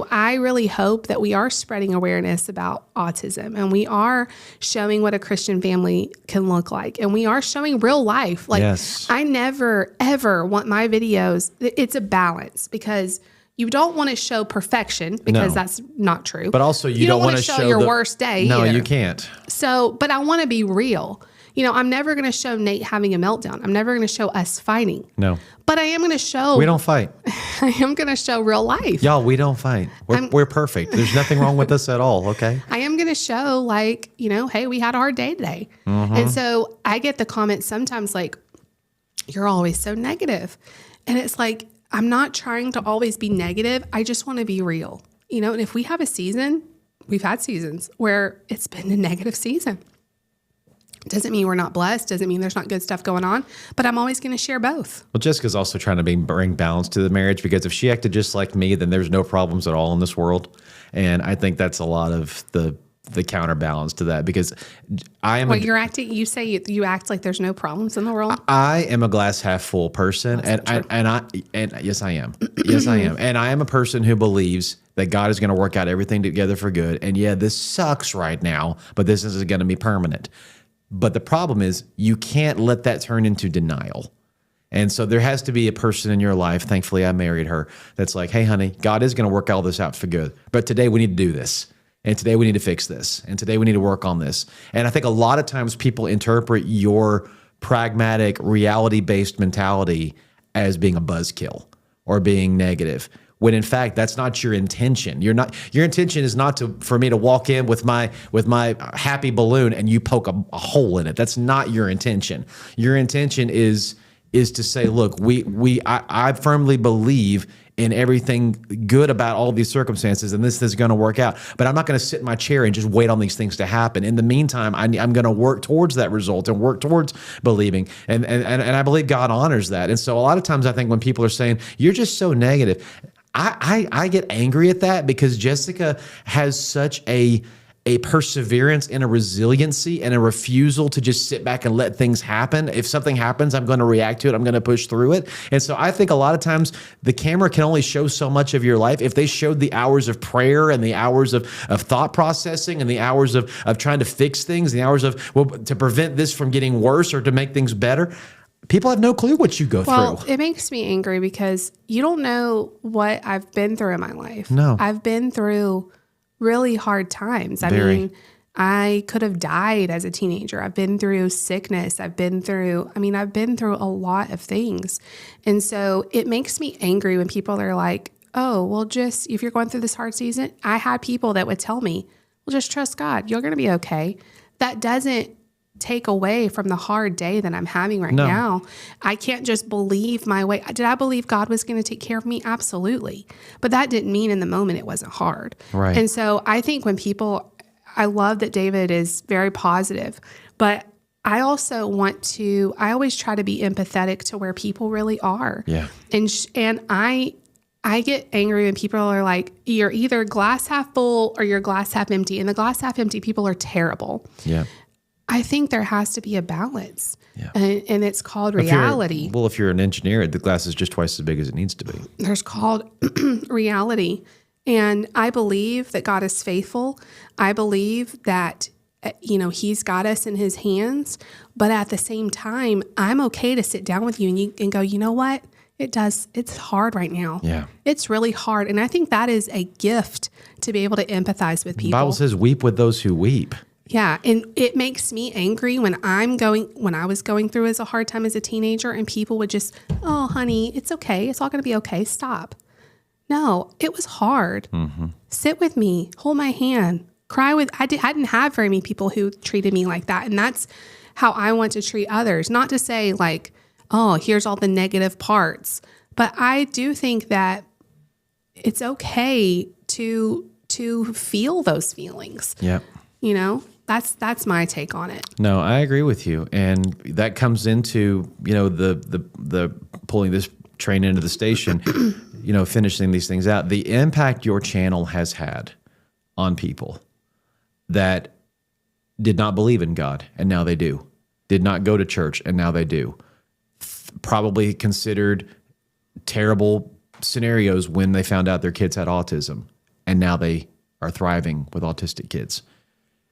I really hope that we are spreading awareness about autism and we are showing what a Christian family can look like. And we are showing real life. Like Yes. I never, ever want my videos. It's a balance because you don't want to show perfection because No. that's not true. But also you don't want want to to show your worst day. No, either. you can't. So, but I want to be real. I'm never going to show Nate having a meltdown. I'm never going to show us fighting. No. But I am going to show. We don't fight. I am going to show real life. Y'all, we don't fight. We're perfect. There's nothing wrong with us at all, okay? I am going to show like, hey, we had a hard day today. And so I get the comments sometimes like, you're always so negative. And it's like, I'm not trying to always be negative. I just want to be real. And if we have a season, we've had seasons where it's been a negative season. Doesn't mean we're not blessed. Doesn't mean there's not good stuff going on. But I'm always going to share both. Well, Jessica's also trying to bring balance to the marriage because if she acted just like me, then there's no problems at all in this world. And I think that's a lot of the counterbalance to that because I am. You're acting. You say you act like there's no problems in the world. I am a glass half full person, and yes, I am. Yes, I am, and I am a person who believes that God is going to work out everything together for good. And yeah, this sucks right now, but this is going to be permanent. But the problem is you can't let that turn into denial. And so there has to be a person in your life, thankfully I married her, that's like, hey, honey, God is going to work all this out for good. But today we need to do this. And today we need to fix this. And today we need to work on this. And I think a lot of times people interpret your pragmatic, reality-based mentality as being a buzzkill or being negative, when in fact that's not your intention. Your intention is not for me to walk in with my happy balloon and you poke a hole in it. That's not your intention. Your intention is to say, look, I firmly believe in everything good about all these circumstances, and this is going to work out. But I'm not going to sit in my chair and just wait on these things to happen. In the meantime, I'm going to work towards that result and work towards believing. And I believe God honors that. And so a lot of times I think when people are saying, you're just so negative, I get angry at that, because Jessica has such a perseverance and a resiliency and a refusal to just sit back and let things happen. If something happens, I'm going to react to it. I'm going to push through it. And so I think a lot of times the camera can only show so much of your life. If they showed the hours of prayer and the hours of thought processing and the hours of trying to fix things, the hours of, well, to prevent this from getting worse or to make things better, people have no clue what you go through. It makes me angry because you don't know what I've been through in my life. No. I've been through really hard times. I Very. mean, I could have died as a teenager. I've been through sickness. I've been through a lot of things. And so it makes me angry when people are like, oh, well, just if you're going through this hard season, I had people that would tell me, well, just trust God. You're going to be okay. That doesn't take away from the hard day that I'm having right now. I can't just believe my way. Did I believe God was going to take care of me? Absolutely. But that didn't mean in the moment it wasn't hard. Right. And so I think when people, I love that David is very positive, but I also I always try to be empathetic to where people really are. Yeah. And I get angry when people are like, you're either glass half full or you're glass half empty. And the glass half empty people are terrible. Yeah. I think there has to be a balance, Yeah. and it's called reality. If you're an engineer, the glass is just twice as big as it needs to be. There's called reality. And I believe that God is faithful. I believe that, he's got us in his hands. But at the same time, I'm okay to sit down with you and go, you know what? It's hard right now. Yeah. It's really hard. And I think that is a gift to be able to empathize with people. The Bible says, weep with those who weep. Yeah. And it makes me angry when I was going through as a hard time as a teenager and people would just, oh, honey, it's okay. It's all going to be okay. Stop. No, it was hard. Mm-hmm. Sit with me, hold my hand, cry with, I didn't have very many people who treated me like that. And that's how I want to treat others. Not to say like, oh, here's all the negative parts. But I do think that it's okay to feel those feelings. Yeah. That's my take on it. No, I agree with you. And that comes into, the pulling this train into the station, finishing these things out. The impact your channel has had on people that did not believe in God, and now they do. Did not go to church, and now they do. Probably considered terrible scenarios when they found out their kids had autism, and now they are thriving with autistic kids.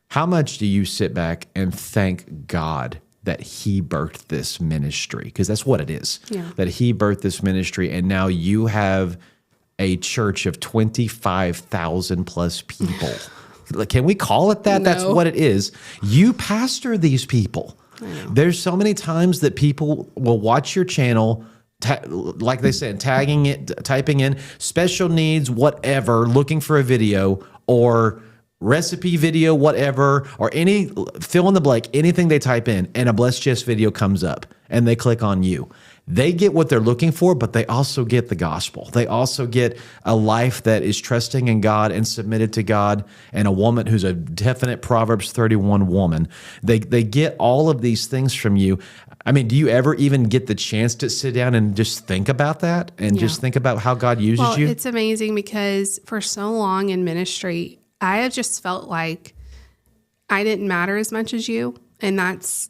How much do you sit back and thank God that he birthed this ministry? Because that's what it is, that he birthed this ministry. And now you have a church of 25,000 plus people. Can we call it that? No. That's what it is. You pastor these people. There's so many times that people will watch your channel, like they said, tagging it, typing in special needs, whatever, looking for a video or recipe video, whatever, or any fill in the blank, anything they type in, and a Blessed Jess video comes up and they click on you. They get what they're looking for, but they also get the gospel. They also get a life that is trusting in God and submitted to God, and a woman who's a definite Proverbs 31 woman. They get all of these things from you. I mean, do you ever even get the chance to sit down and just think about that and just think about how God uses you? It's amazing because for so long in ministry, I have just felt like I didn't matter as much as you. And that's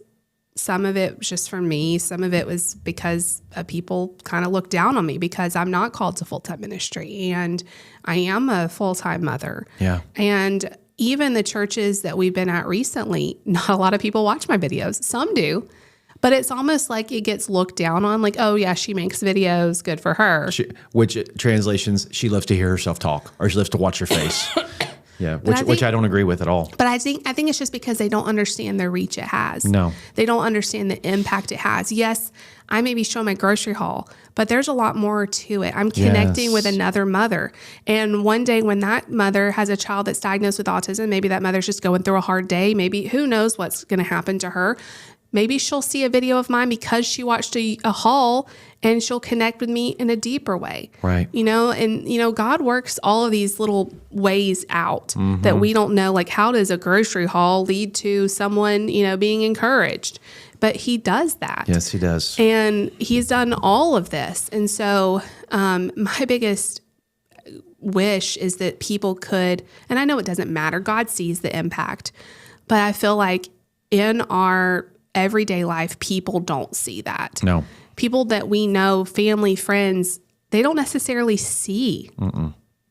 some of it was just for me. Some of it was because people kind of looked down on me because I'm not called to full-time ministry and I am a full-time mother. Yeah. And even the churches that we've been at recently, not a lot of people watch my videos. Some do. But it's almost like it gets looked down on, like, oh yeah, she makes videos, good for her. Which translations, she loves to hear herself talk, or she loves to watch her face. Yeah, which I don't agree with at all. But I think it's just because they don't understand the reach it has. No. They don't understand the impact it has. Yes, I may be showing my grocery haul, but there's a lot more to it. I'm connecting with another mother. And one day when that mother has a child that's diagnosed with autism, maybe that mother's just going through a hard day. Maybe who knows what's going to happen to her. Maybe she'll see a video of mine because she watched a haul, and she'll connect with me in a deeper way. Right. And God works all of these little ways out that we don't know. Like, how does a grocery haul lead to someone, being encouraged? But he does that. Yes, he does. And he's done all of this. And so my biggest wish is that people could, and I know it doesn't matter, God sees the impact, but I feel like in our everyday life, people don't see that. No. People that we know, family, friends, they don't necessarily see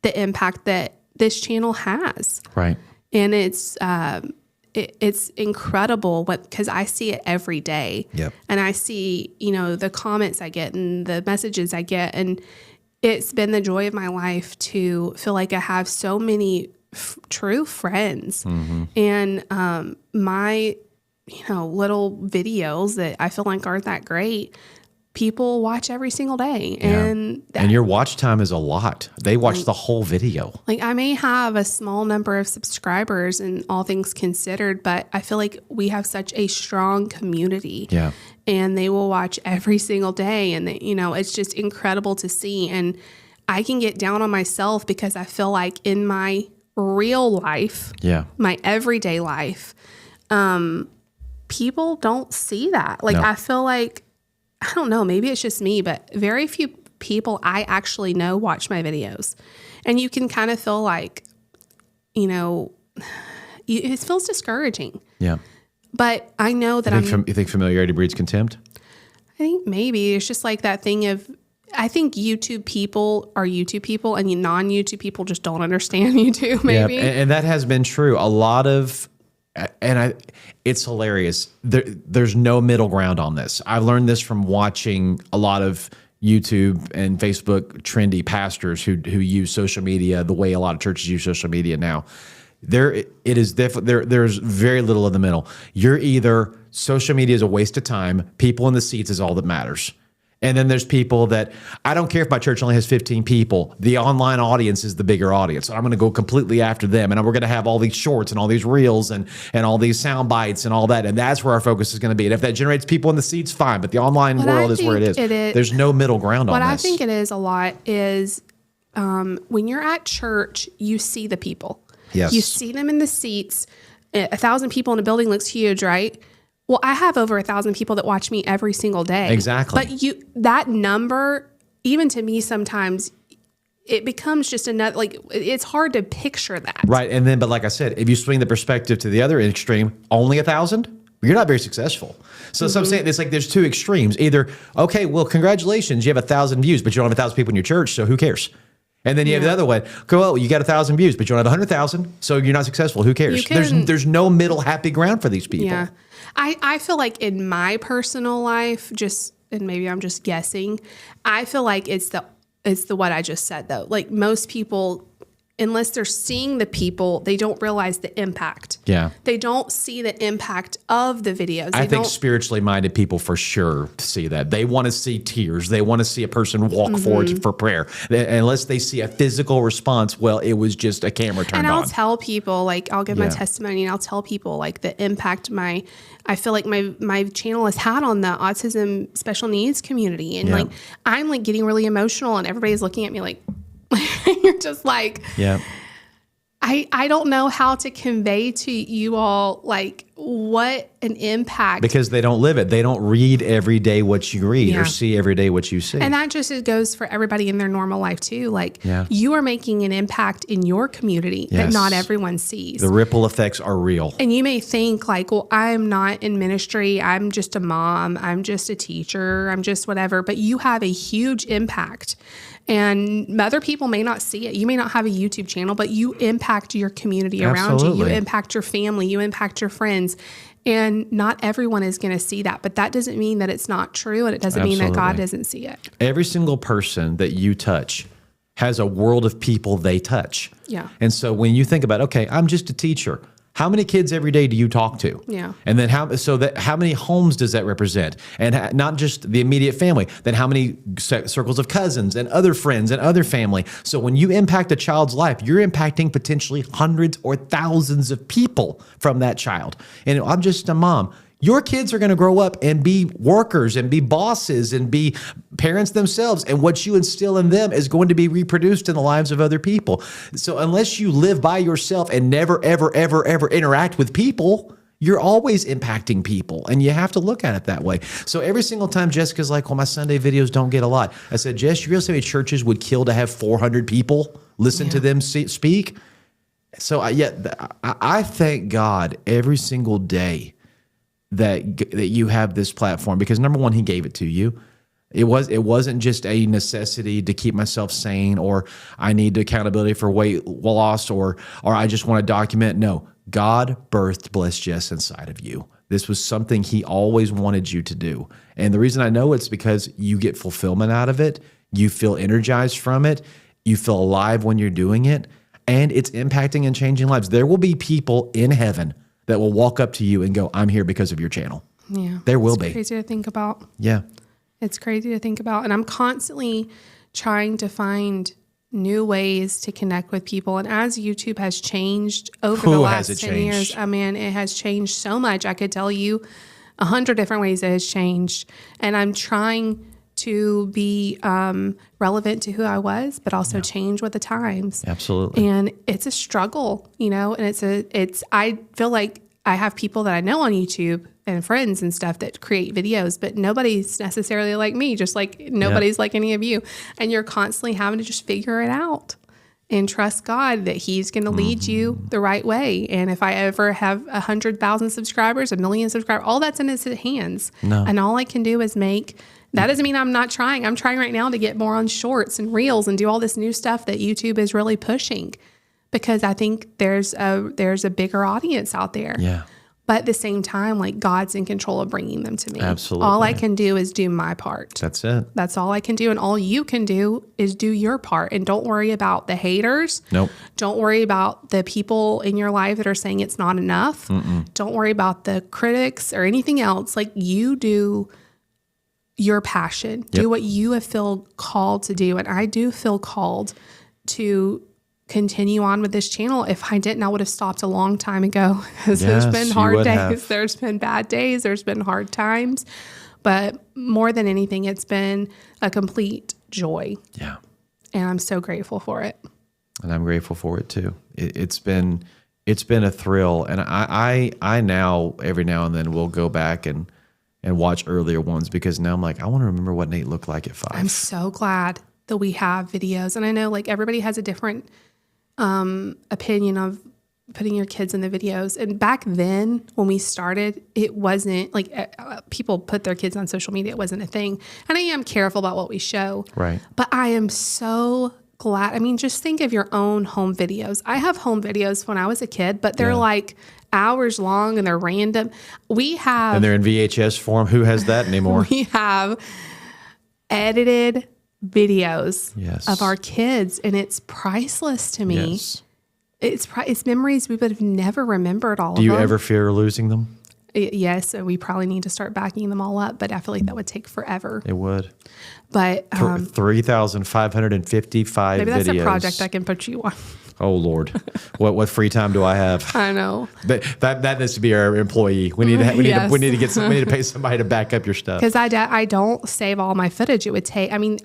the impact that this channel has. Right. And it's incredible because I see it every day. Yep. And I see, the comments I get and the messages I get. And it's been the joy of my life to feel like I have so many true friends. And my little videos that I feel like aren't that great, people watch every single day. Yeah. And your watch time is a lot. They watch the whole video. Like, I may have a small number of subscribers and all things considered, but I feel like we have such a strong community. Yeah. And they will watch every single day. And it's just incredible to see. And I can get down on myself because I feel like in my real life, my everyday life, people don't see that. Like, I feel like, I don't know, maybe it's just me, but very few people I actually know watch my videos. And you can kind of feel like, it feels discouraging. Yeah. But I know that you think familiarity breeds contempt? I think maybe it's just like that thing of, I think YouTube people are YouTube people and non-YouTube people just don't understand YouTube, maybe. Yeah, and that has been true. A lot of, it's hilarious. There's no middle ground on this. I've learned this from watching a lot of YouTube and Facebook trendy pastors who use social media the way a lot of churches use social media now. There's very little in the middle. You're either social media is a waste of time, people in the seats is all that matters. And then there's people that, I don't care if my church only has 15 people. The online audience is the bigger audience. I'm going to go completely after them. And we're going to have all these shorts and all these reels and all these sound bites and all that. And that's where our focus is going to be. And if that generates people in the seats, fine. But the online world is where it is. There's no middle ground on this. What I think it is a lot is when you're at church, you see the people. Yes. You see them in the seats. 1,000 people in a building looks huge, right? Well, I have over 1,000 people that watch me every single day. Exactly. But that number, even to me sometimes, it becomes just another, like, it's hard to picture that. Right. And then, but like I said, if you swing the perspective to the other extreme, only 1,000, you're not very successful. So I'm saying it's like there's two extremes. Either, okay, well, congratulations, you have 1,000 views, but you don't have 1,000 people in your church, so who cares? And then you have the other one. Well, you got 1,000 views, but you don't have 100,000, so you're not successful. Who cares? There's no middle happy ground for these people. Yeah. I feel like in my personal life, and maybe I'm just guessing, I feel like it's the what I just said though. Like, most people, unless they're seeing the people, they don't realize the impact. Yeah. They don't see the impact of the videos. I think spiritually minded people for sure see that. They want to see tears. They want to see a person walk forward for prayer. Unless they see a physical response, well, it was just a camera turned on. And I'll tell people, like, I'll give my testimony and I'll tell people, like, the impact I feel like my channel has had on the autism special needs community. And like, I'm like getting really emotional and everybody's looking at me like, you're just like, I don't know how to convey to you all, like, what an impact. Because they don't live it. They don't read every day what you read or see every day what you see. And that just goes for everybody in their normal life too. Like, you are making an impact in your community that not everyone sees. The ripple effects are real. And you may think like, well, I'm not in ministry. I'm just a mom. I'm just a teacher. I'm just whatever. But you have a huge impact. And other people may not see it. You may not have a YouTube channel, but you impact your community around you. You impact your family. You impact your friends. And not everyone is going to see that, but that doesn't mean that it's not true. And it doesn't mean that God doesn't see it. Every single person that you touch has a world of people they touch. Yeah. And so when you think about, okay, I'm just a teacher. How many kids every day do you talk to? Yeah. And then how many homes does that represent? And not just the immediate family, then how many circles of cousins and other friends and other family? So when you impact a child's life, you're impacting potentially hundreds or thousands of people from that child. And I'm just a mom. Your kids are going to grow up and be workers and be bosses and be parents themselves. And what you instill in them is going to be reproduced in the lives of other people. So unless you live by yourself and never, ever, ever, ever interact with people, you're always impacting people. And you have to look at it that way. So every single time Jessica's like, well, my Sunday videos don't get a lot. I said, Jess, you realize how many churches would kill to have 400 people listen to them speak? So I thank God every single day that you have this platform, because number one, he gave it to you. It wasn't just a necessity to keep myself sane, or I need accountability for weight loss, or I just want to document. No, God birthed Blessed Jess inside of you. This was something he always wanted you to do. And the reason I know it's because you get fulfillment out of it. You feel energized from it. You feel alive when you're doing it, and it's impacting and changing lives. There will be people in heaven that will walk up to you and go, I'm here because of your channel. Yeah. There will be. It's crazy to think about. Yeah. It's crazy to think about. And I'm constantly trying to find new ways to connect with people. And as YouTube has changed over the last 10 years, I mean, it has changed so much. I could tell you 100 different ways it has changed. And I'm trying to be relevant to who I was, but also change with the times. Absolutely. And it's a struggle, and I feel like I have people that I know on YouTube and friends and stuff that create videos, but nobody's necessarily like me, just like nobody's like any of you. And you're constantly having to just figure it out and trust God that he's going to lead you the right way. And if I ever have 100,000 subscribers, 1 million subscribers, all that's in his hands. No. And all I can do is that doesn't mean I'm not trying. I'm trying right now to get more on shorts and reels and do all this new stuff that YouTube is really pushing, because I think there's a bigger audience out there. Yeah. But at the same time, like, God's in control of bringing them to me. Absolutely. All I can do is do my part. That's it. That's all I can do. And all you can do is do your part. And don't worry about the haters. Nope. Don't worry about the people in your life that are saying it's not enough. Don't worry about the critics or anything else. Like, you do your passion. Yep. Do what you feel called to do. And I do feel called to continue on with this channel. If I didn't, I would have stopped a long time ago, because there's been hard days. There's been bad days. There's been hard times. But more than anything, it's been a complete joy. Yeah. And I'm so grateful for it. And I'm grateful for it too. It's been a thrill. And I now, every now and then, will go back and watch earlier ones, because now I'm like, I want to remember what Nate looked like at 5. I'm so glad that we have videos. And I know, like, everybody has a different opinion of putting your kids in the videos. And back then when we started, it wasn't like people put their kids on social media. It wasn't a thing. And I am careful about what we show. Right. But I am so glad. I mean, just think of your own home videos. I have home videos when I was a kid, but they're like hours long and they're random. And they're in VHS form. Who has that anymore? We have edited videos of our kids, and it's priceless to me. Yes. It's memories we would have never remembered all of them. Do them. you ever fear losing them? Yes, so we probably need to start backing them all up, but I feel like that would take forever. It would. But 3,555 maybe that's videos. a project I can put you on. Oh Lord, what free time do I have? I know. That needs to be our employee. We need to we need to pay somebody to back up your stuff. Because I don't save all my footage. It would take. I mean,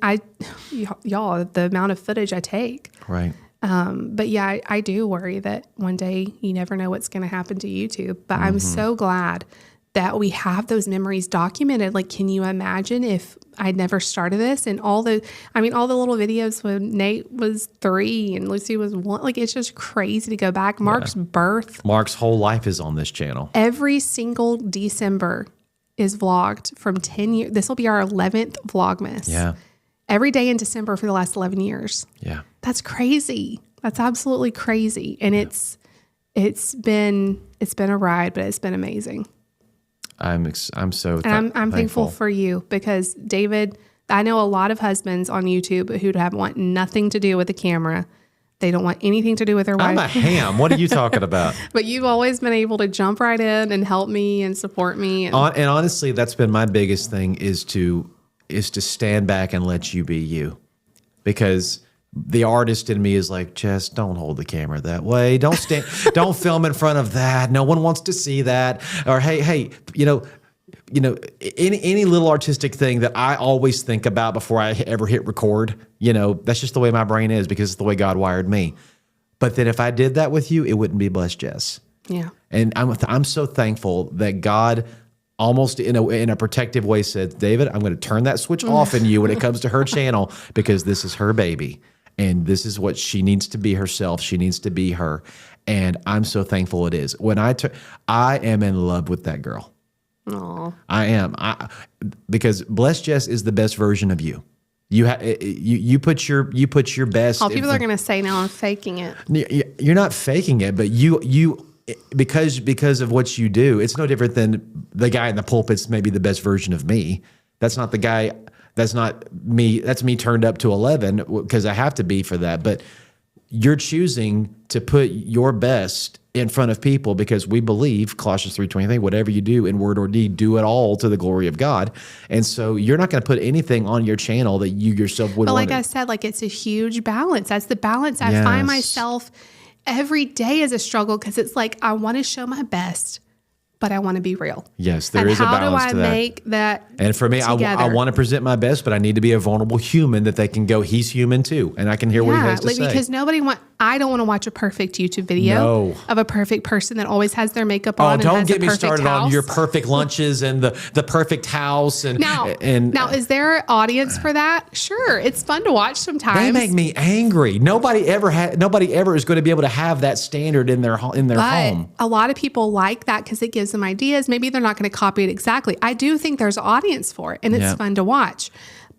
y'all, the amount of footage I take. Right. But yeah, I do worry that one day you never know what's going to happen to YouTube. But I'm so glad that we have those memories documented. Like, can you imagine if I'd never started this, and all the little videos when Nate was 3 and Lucy was 1, like, it's just crazy to go back. Mark's birth. Mark's whole life is on this channel. Every single December is vlogged from 10 years. This will be our 11th Vlogmas. Yeah. Every day in December for the last 11 years. Yeah. That's crazy. That's absolutely crazy. And it's been a ride, but it's been amazing. I'm so I'm thankful for you because David, I know a lot of husbands on YouTube who want nothing to do with the camera. They don't want anything to do with their wife. I'm a ham. What are you talking about? But you've always been able to jump right in and help me and support me. And honestly, that's been my biggest thing is to stand back and let you be you. Because the artist in me is like, Jess, don't hold the camera that way. Don't stand, don't film in front of that. No one wants to see that. Or hey, any little artistic thing that I always think about before I ever hit record, that's just the way my brain is because it's the way God wired me. But then if I did that with you, it wouldn't be Blessed Jess. Yeah. And I'm so thankful that God almost in a protective way said, David, I'm going to turn that switch off in you when it comes to her channel because this is her baby. And this is what she needs to be herself. She needs to be her. And I'm so thankful it is. When I am in love with that girl. Aww. I am. Because Blessed Jess is the best version of you. You put your best. All people are going to say now I'm faking it. You're not faking it, but because of what you do, it's no different than the guy in the pulpit's maybe the best version of me. That's not the guy. That's not me. That's me turned up to 11 because I have to be for that. But you're choosing to put your best in front of people because we believe Colossians 3:23, whatever you do in word or deed, do it all to the glory of God. And so you're not going to put anything on your channel that you yourself would want. But like I said, it's a huge balance. That's the balance. I find myself every day as a struggle because it's like I want to show my best, but I want to be real. Yes, there is a balance to that. How do I make that? And for me, I want to present my best, but I need to be a vulnerable human that they can go, he's human too. And I can hear what he has to say. Because I don't want to watch a perfect YouTube video of a perfect person that always has their makeup on. Oh, don't get me started on your perfect lunches and the perfect house. Now, is there an audience for that? Sure. It's fun to watch sometimes. They make me angry. Nobody ever is going to be able to have that standard in their home. A lot of people like that because it gives them ideas. Maybe they're not going to copy it exactly. I do think there's an audience for it and it's fun to watch.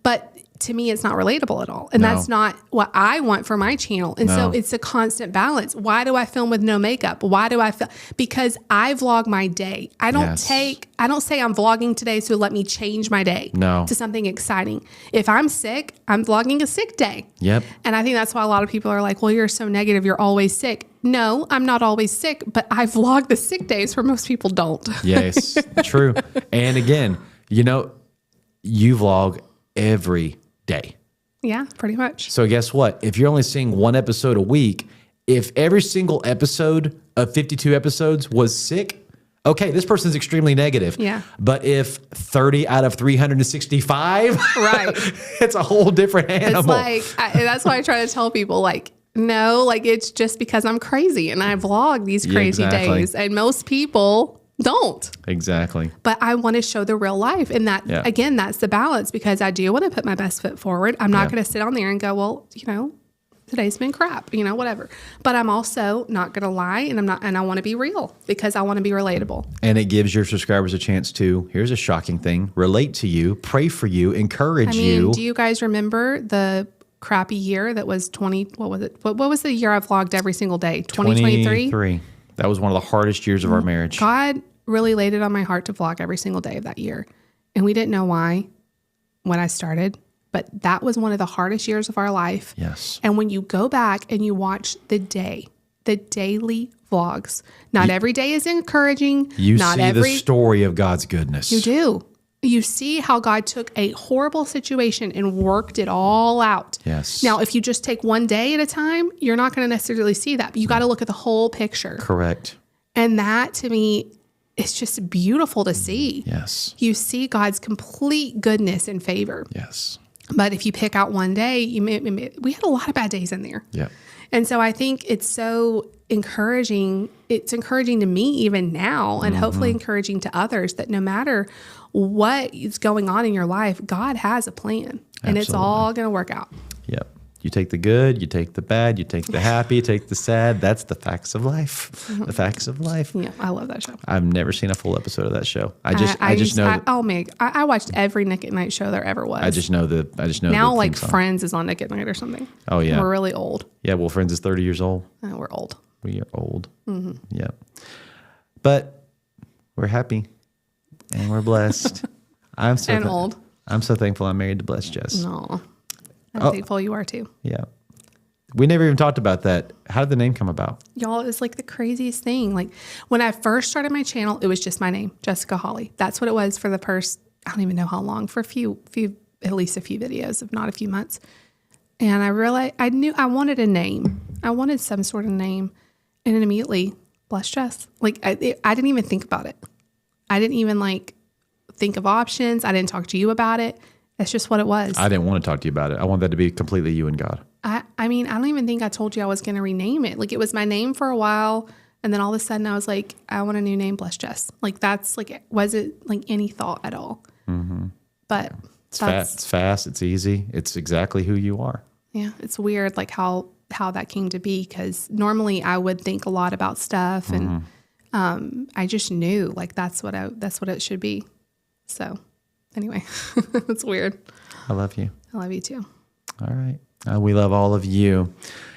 But to me, it's not relatable at all. And that's not what I want for my channel. And so it's a constant balance. Why do I film with no makeup? Why do I film? Because I vlog my day. I don't say I'm vlogging today, so let me change my day to something exciting. If I'm sick, I'm vlogging a sick day. Yep. And I think that's why a lot of people are like, well, you're so negative. You're always sick. No, I'm not always sick, but I vlog the sick days where most people don't. Yes, true. And again, you vlog every day. Yeah, pretty much. So guess what? If you're only seeing one episode a week, if every single episode of 52 episodes was sick, okay, this person's extremely negative. Yeah. But if 30 out of 365, right, it's a whole different animal. It's that's why I try to tell people no, it's just because I'm crazy and I vlog these crazy days and most people don't. Exactly. But I want to show the real life. And again, that's the balance because I do want to put my best foot forward. I'm not going to sit on there and go, well, today's been crap, whatever. But I'm also not going to lie and I want to be real because I want to be relatable. And it gives your subscribers a chance to, here's a shocking thing, relate to you, pray for you, encourage you. Do you guys remember the crappy year that was what was it? What was the year I vlogged every single day? 2023? That was one of the hardest years of our marriage. God really laid it on my heart to vlog every single day of that year. And we didn't know why when I started, but that was one of the hardest years of our life. Yes. And when you go back and you watch the daily vlogs, not every day is encouraging. You see the story of God's goodness. You do. You see how God took a horrible situation and worked it all out. Yes. Now, if you just take one day at a time, you're not going to necessarily see that. But you got to look at the whole picture. Correct. And that, to me, it's just beautiful to see. Yes. You see God's complete goodness and favor. Yes. But if you pick out one day, we had a lot of bad days in there. Yeah. And so I think it's so encouraging. It's encouraging to me even now and hopefully encouraging to others that no matter what is going on in your life, God has a plan and it's all going to work out. Yep. You take the good, you take the bad, you take the happy, you take the sad. That's the facts of life. The facts of life. Yeah, I love that show. I've never seen a full episode of that show. I just know. I watched every Nick at Night show there ever was. I just know now like Friends is on Nick at Night or something. Oh yeah, we're really old. Yeah, well, Friends is 30 years old. We're old. We are old. Yeah, but we're happy. And we're blessed. I'm so And old. I'm so thankful I'm married to blessed Jess. No. I'm thankful you are too. Yeah. We never even talked about that. How did the name come about? Y'all, it was like the craziest thing. Like when I first started my channel, it was just my name, Jessica Holly. That's what it was for the first, I don't even know how long, for at least a few videos, if not a few months. And I realized I knew I wanted a name. I wanted some sort of name. And then immediately, blessed Jess. Like I didn't even think about it. I didn't even like think of options. I didn't talk to you about it. That's just what it was. I didn't want to talk to you about it. I want that to be completely you and God. I mean, I don't even think I told you I was going to rename it. Like it was my name for a while. And then all of a sudden I was like, I want a new name, bless Jess. Like that's like, was it like any thought at all? Mm-hmm. But it's fast. It's easy. It's exactly who you are. Yeah. It's weird. Like how that came to be. Cause normally I would think a lot about stuff and, I just knew like, that's what it should be. So anyway, it's weird. I love you. I love you too. All right. We love all of you.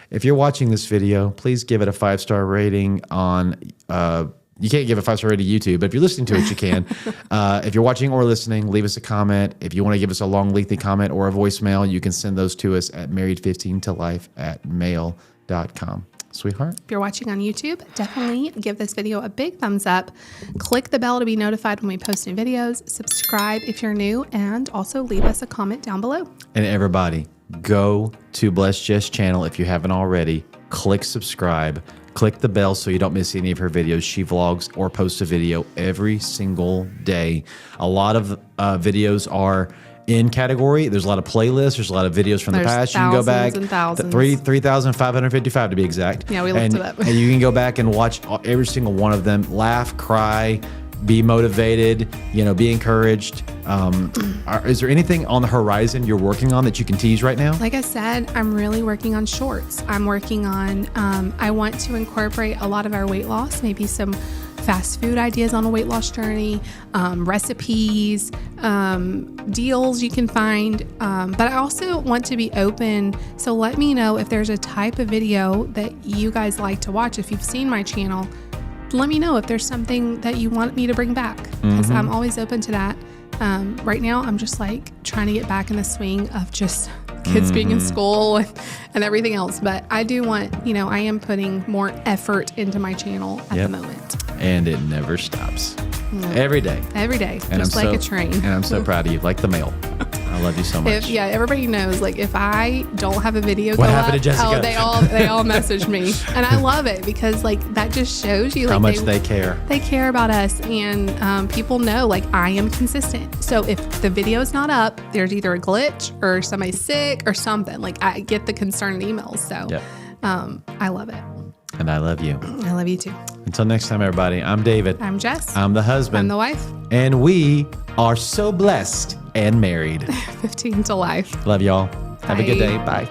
If you're watching this video, please give it a 5-star rating on, you can't give a 5-star rating to YouTube, but if you're listening to it, you can. If you're watching or listening, leave us a comment. If you want to give us a long, lengthy comment or a voicemail, you can send those to us at married15tolife@mail.com. Sweetheart? If you're watching on YouTube, definitely give this video a big thumbs up. Click the bell to be notified when we post new videos. Subscribe if you're new, and also leave us a comment down below. And everybody, go to Blessed Jess channel if you haven't already. Click subscribe. Click the bell so you don't miss any of her videos. She vlogs or posts a video every single day. A lot of videos are in category. There's a lot of playlists. There's a lot of videos from the past. You can go back. And thousands. 3,555 to be exact. Yeah, we looked it up. And you can go back and watch every single one of them. Laugh, cry, be motivated, be encouraged. Is there anything on the horizon you're working on that you can tease right now? Like I said, I'm really working on shorts. I'm working on, I want to incorporate a lot of our weight loss, maybe some fast food ideas on a weight loss journey, recipes, deals you can find. But I also want to be open. So let me know if there's a type of video that you guys like to watch. If you've seen my channel, let me know if there's something that you want me to bring back, because I'm always open to that. Right now, I'm just like trying to get back in the swing of just kids being in school and everything else. But I do want, I am putting more effort into my channel at the moment. And it never stops. No. Every day. Every day. And just like a train. And I'm so proud of you, like the mail. I love you so much. Everybody knows, like, if I don't have a video what happened to Jessica? They all message me. And I love it because, like, that just shows you, like, how much they care. They care about us. And people know, like, I am consistent. So if the video's not up, there's either a glitch or somebody's sick or something. Like, I get the concerned emails. So I love it. And I love you. I love you too. Until next time, everybody, I'm David. I'm Jess. I'm the husband. I'm the wife. And we are so blessed and married. 15 to life. Love y'all. Have a good day. Bye.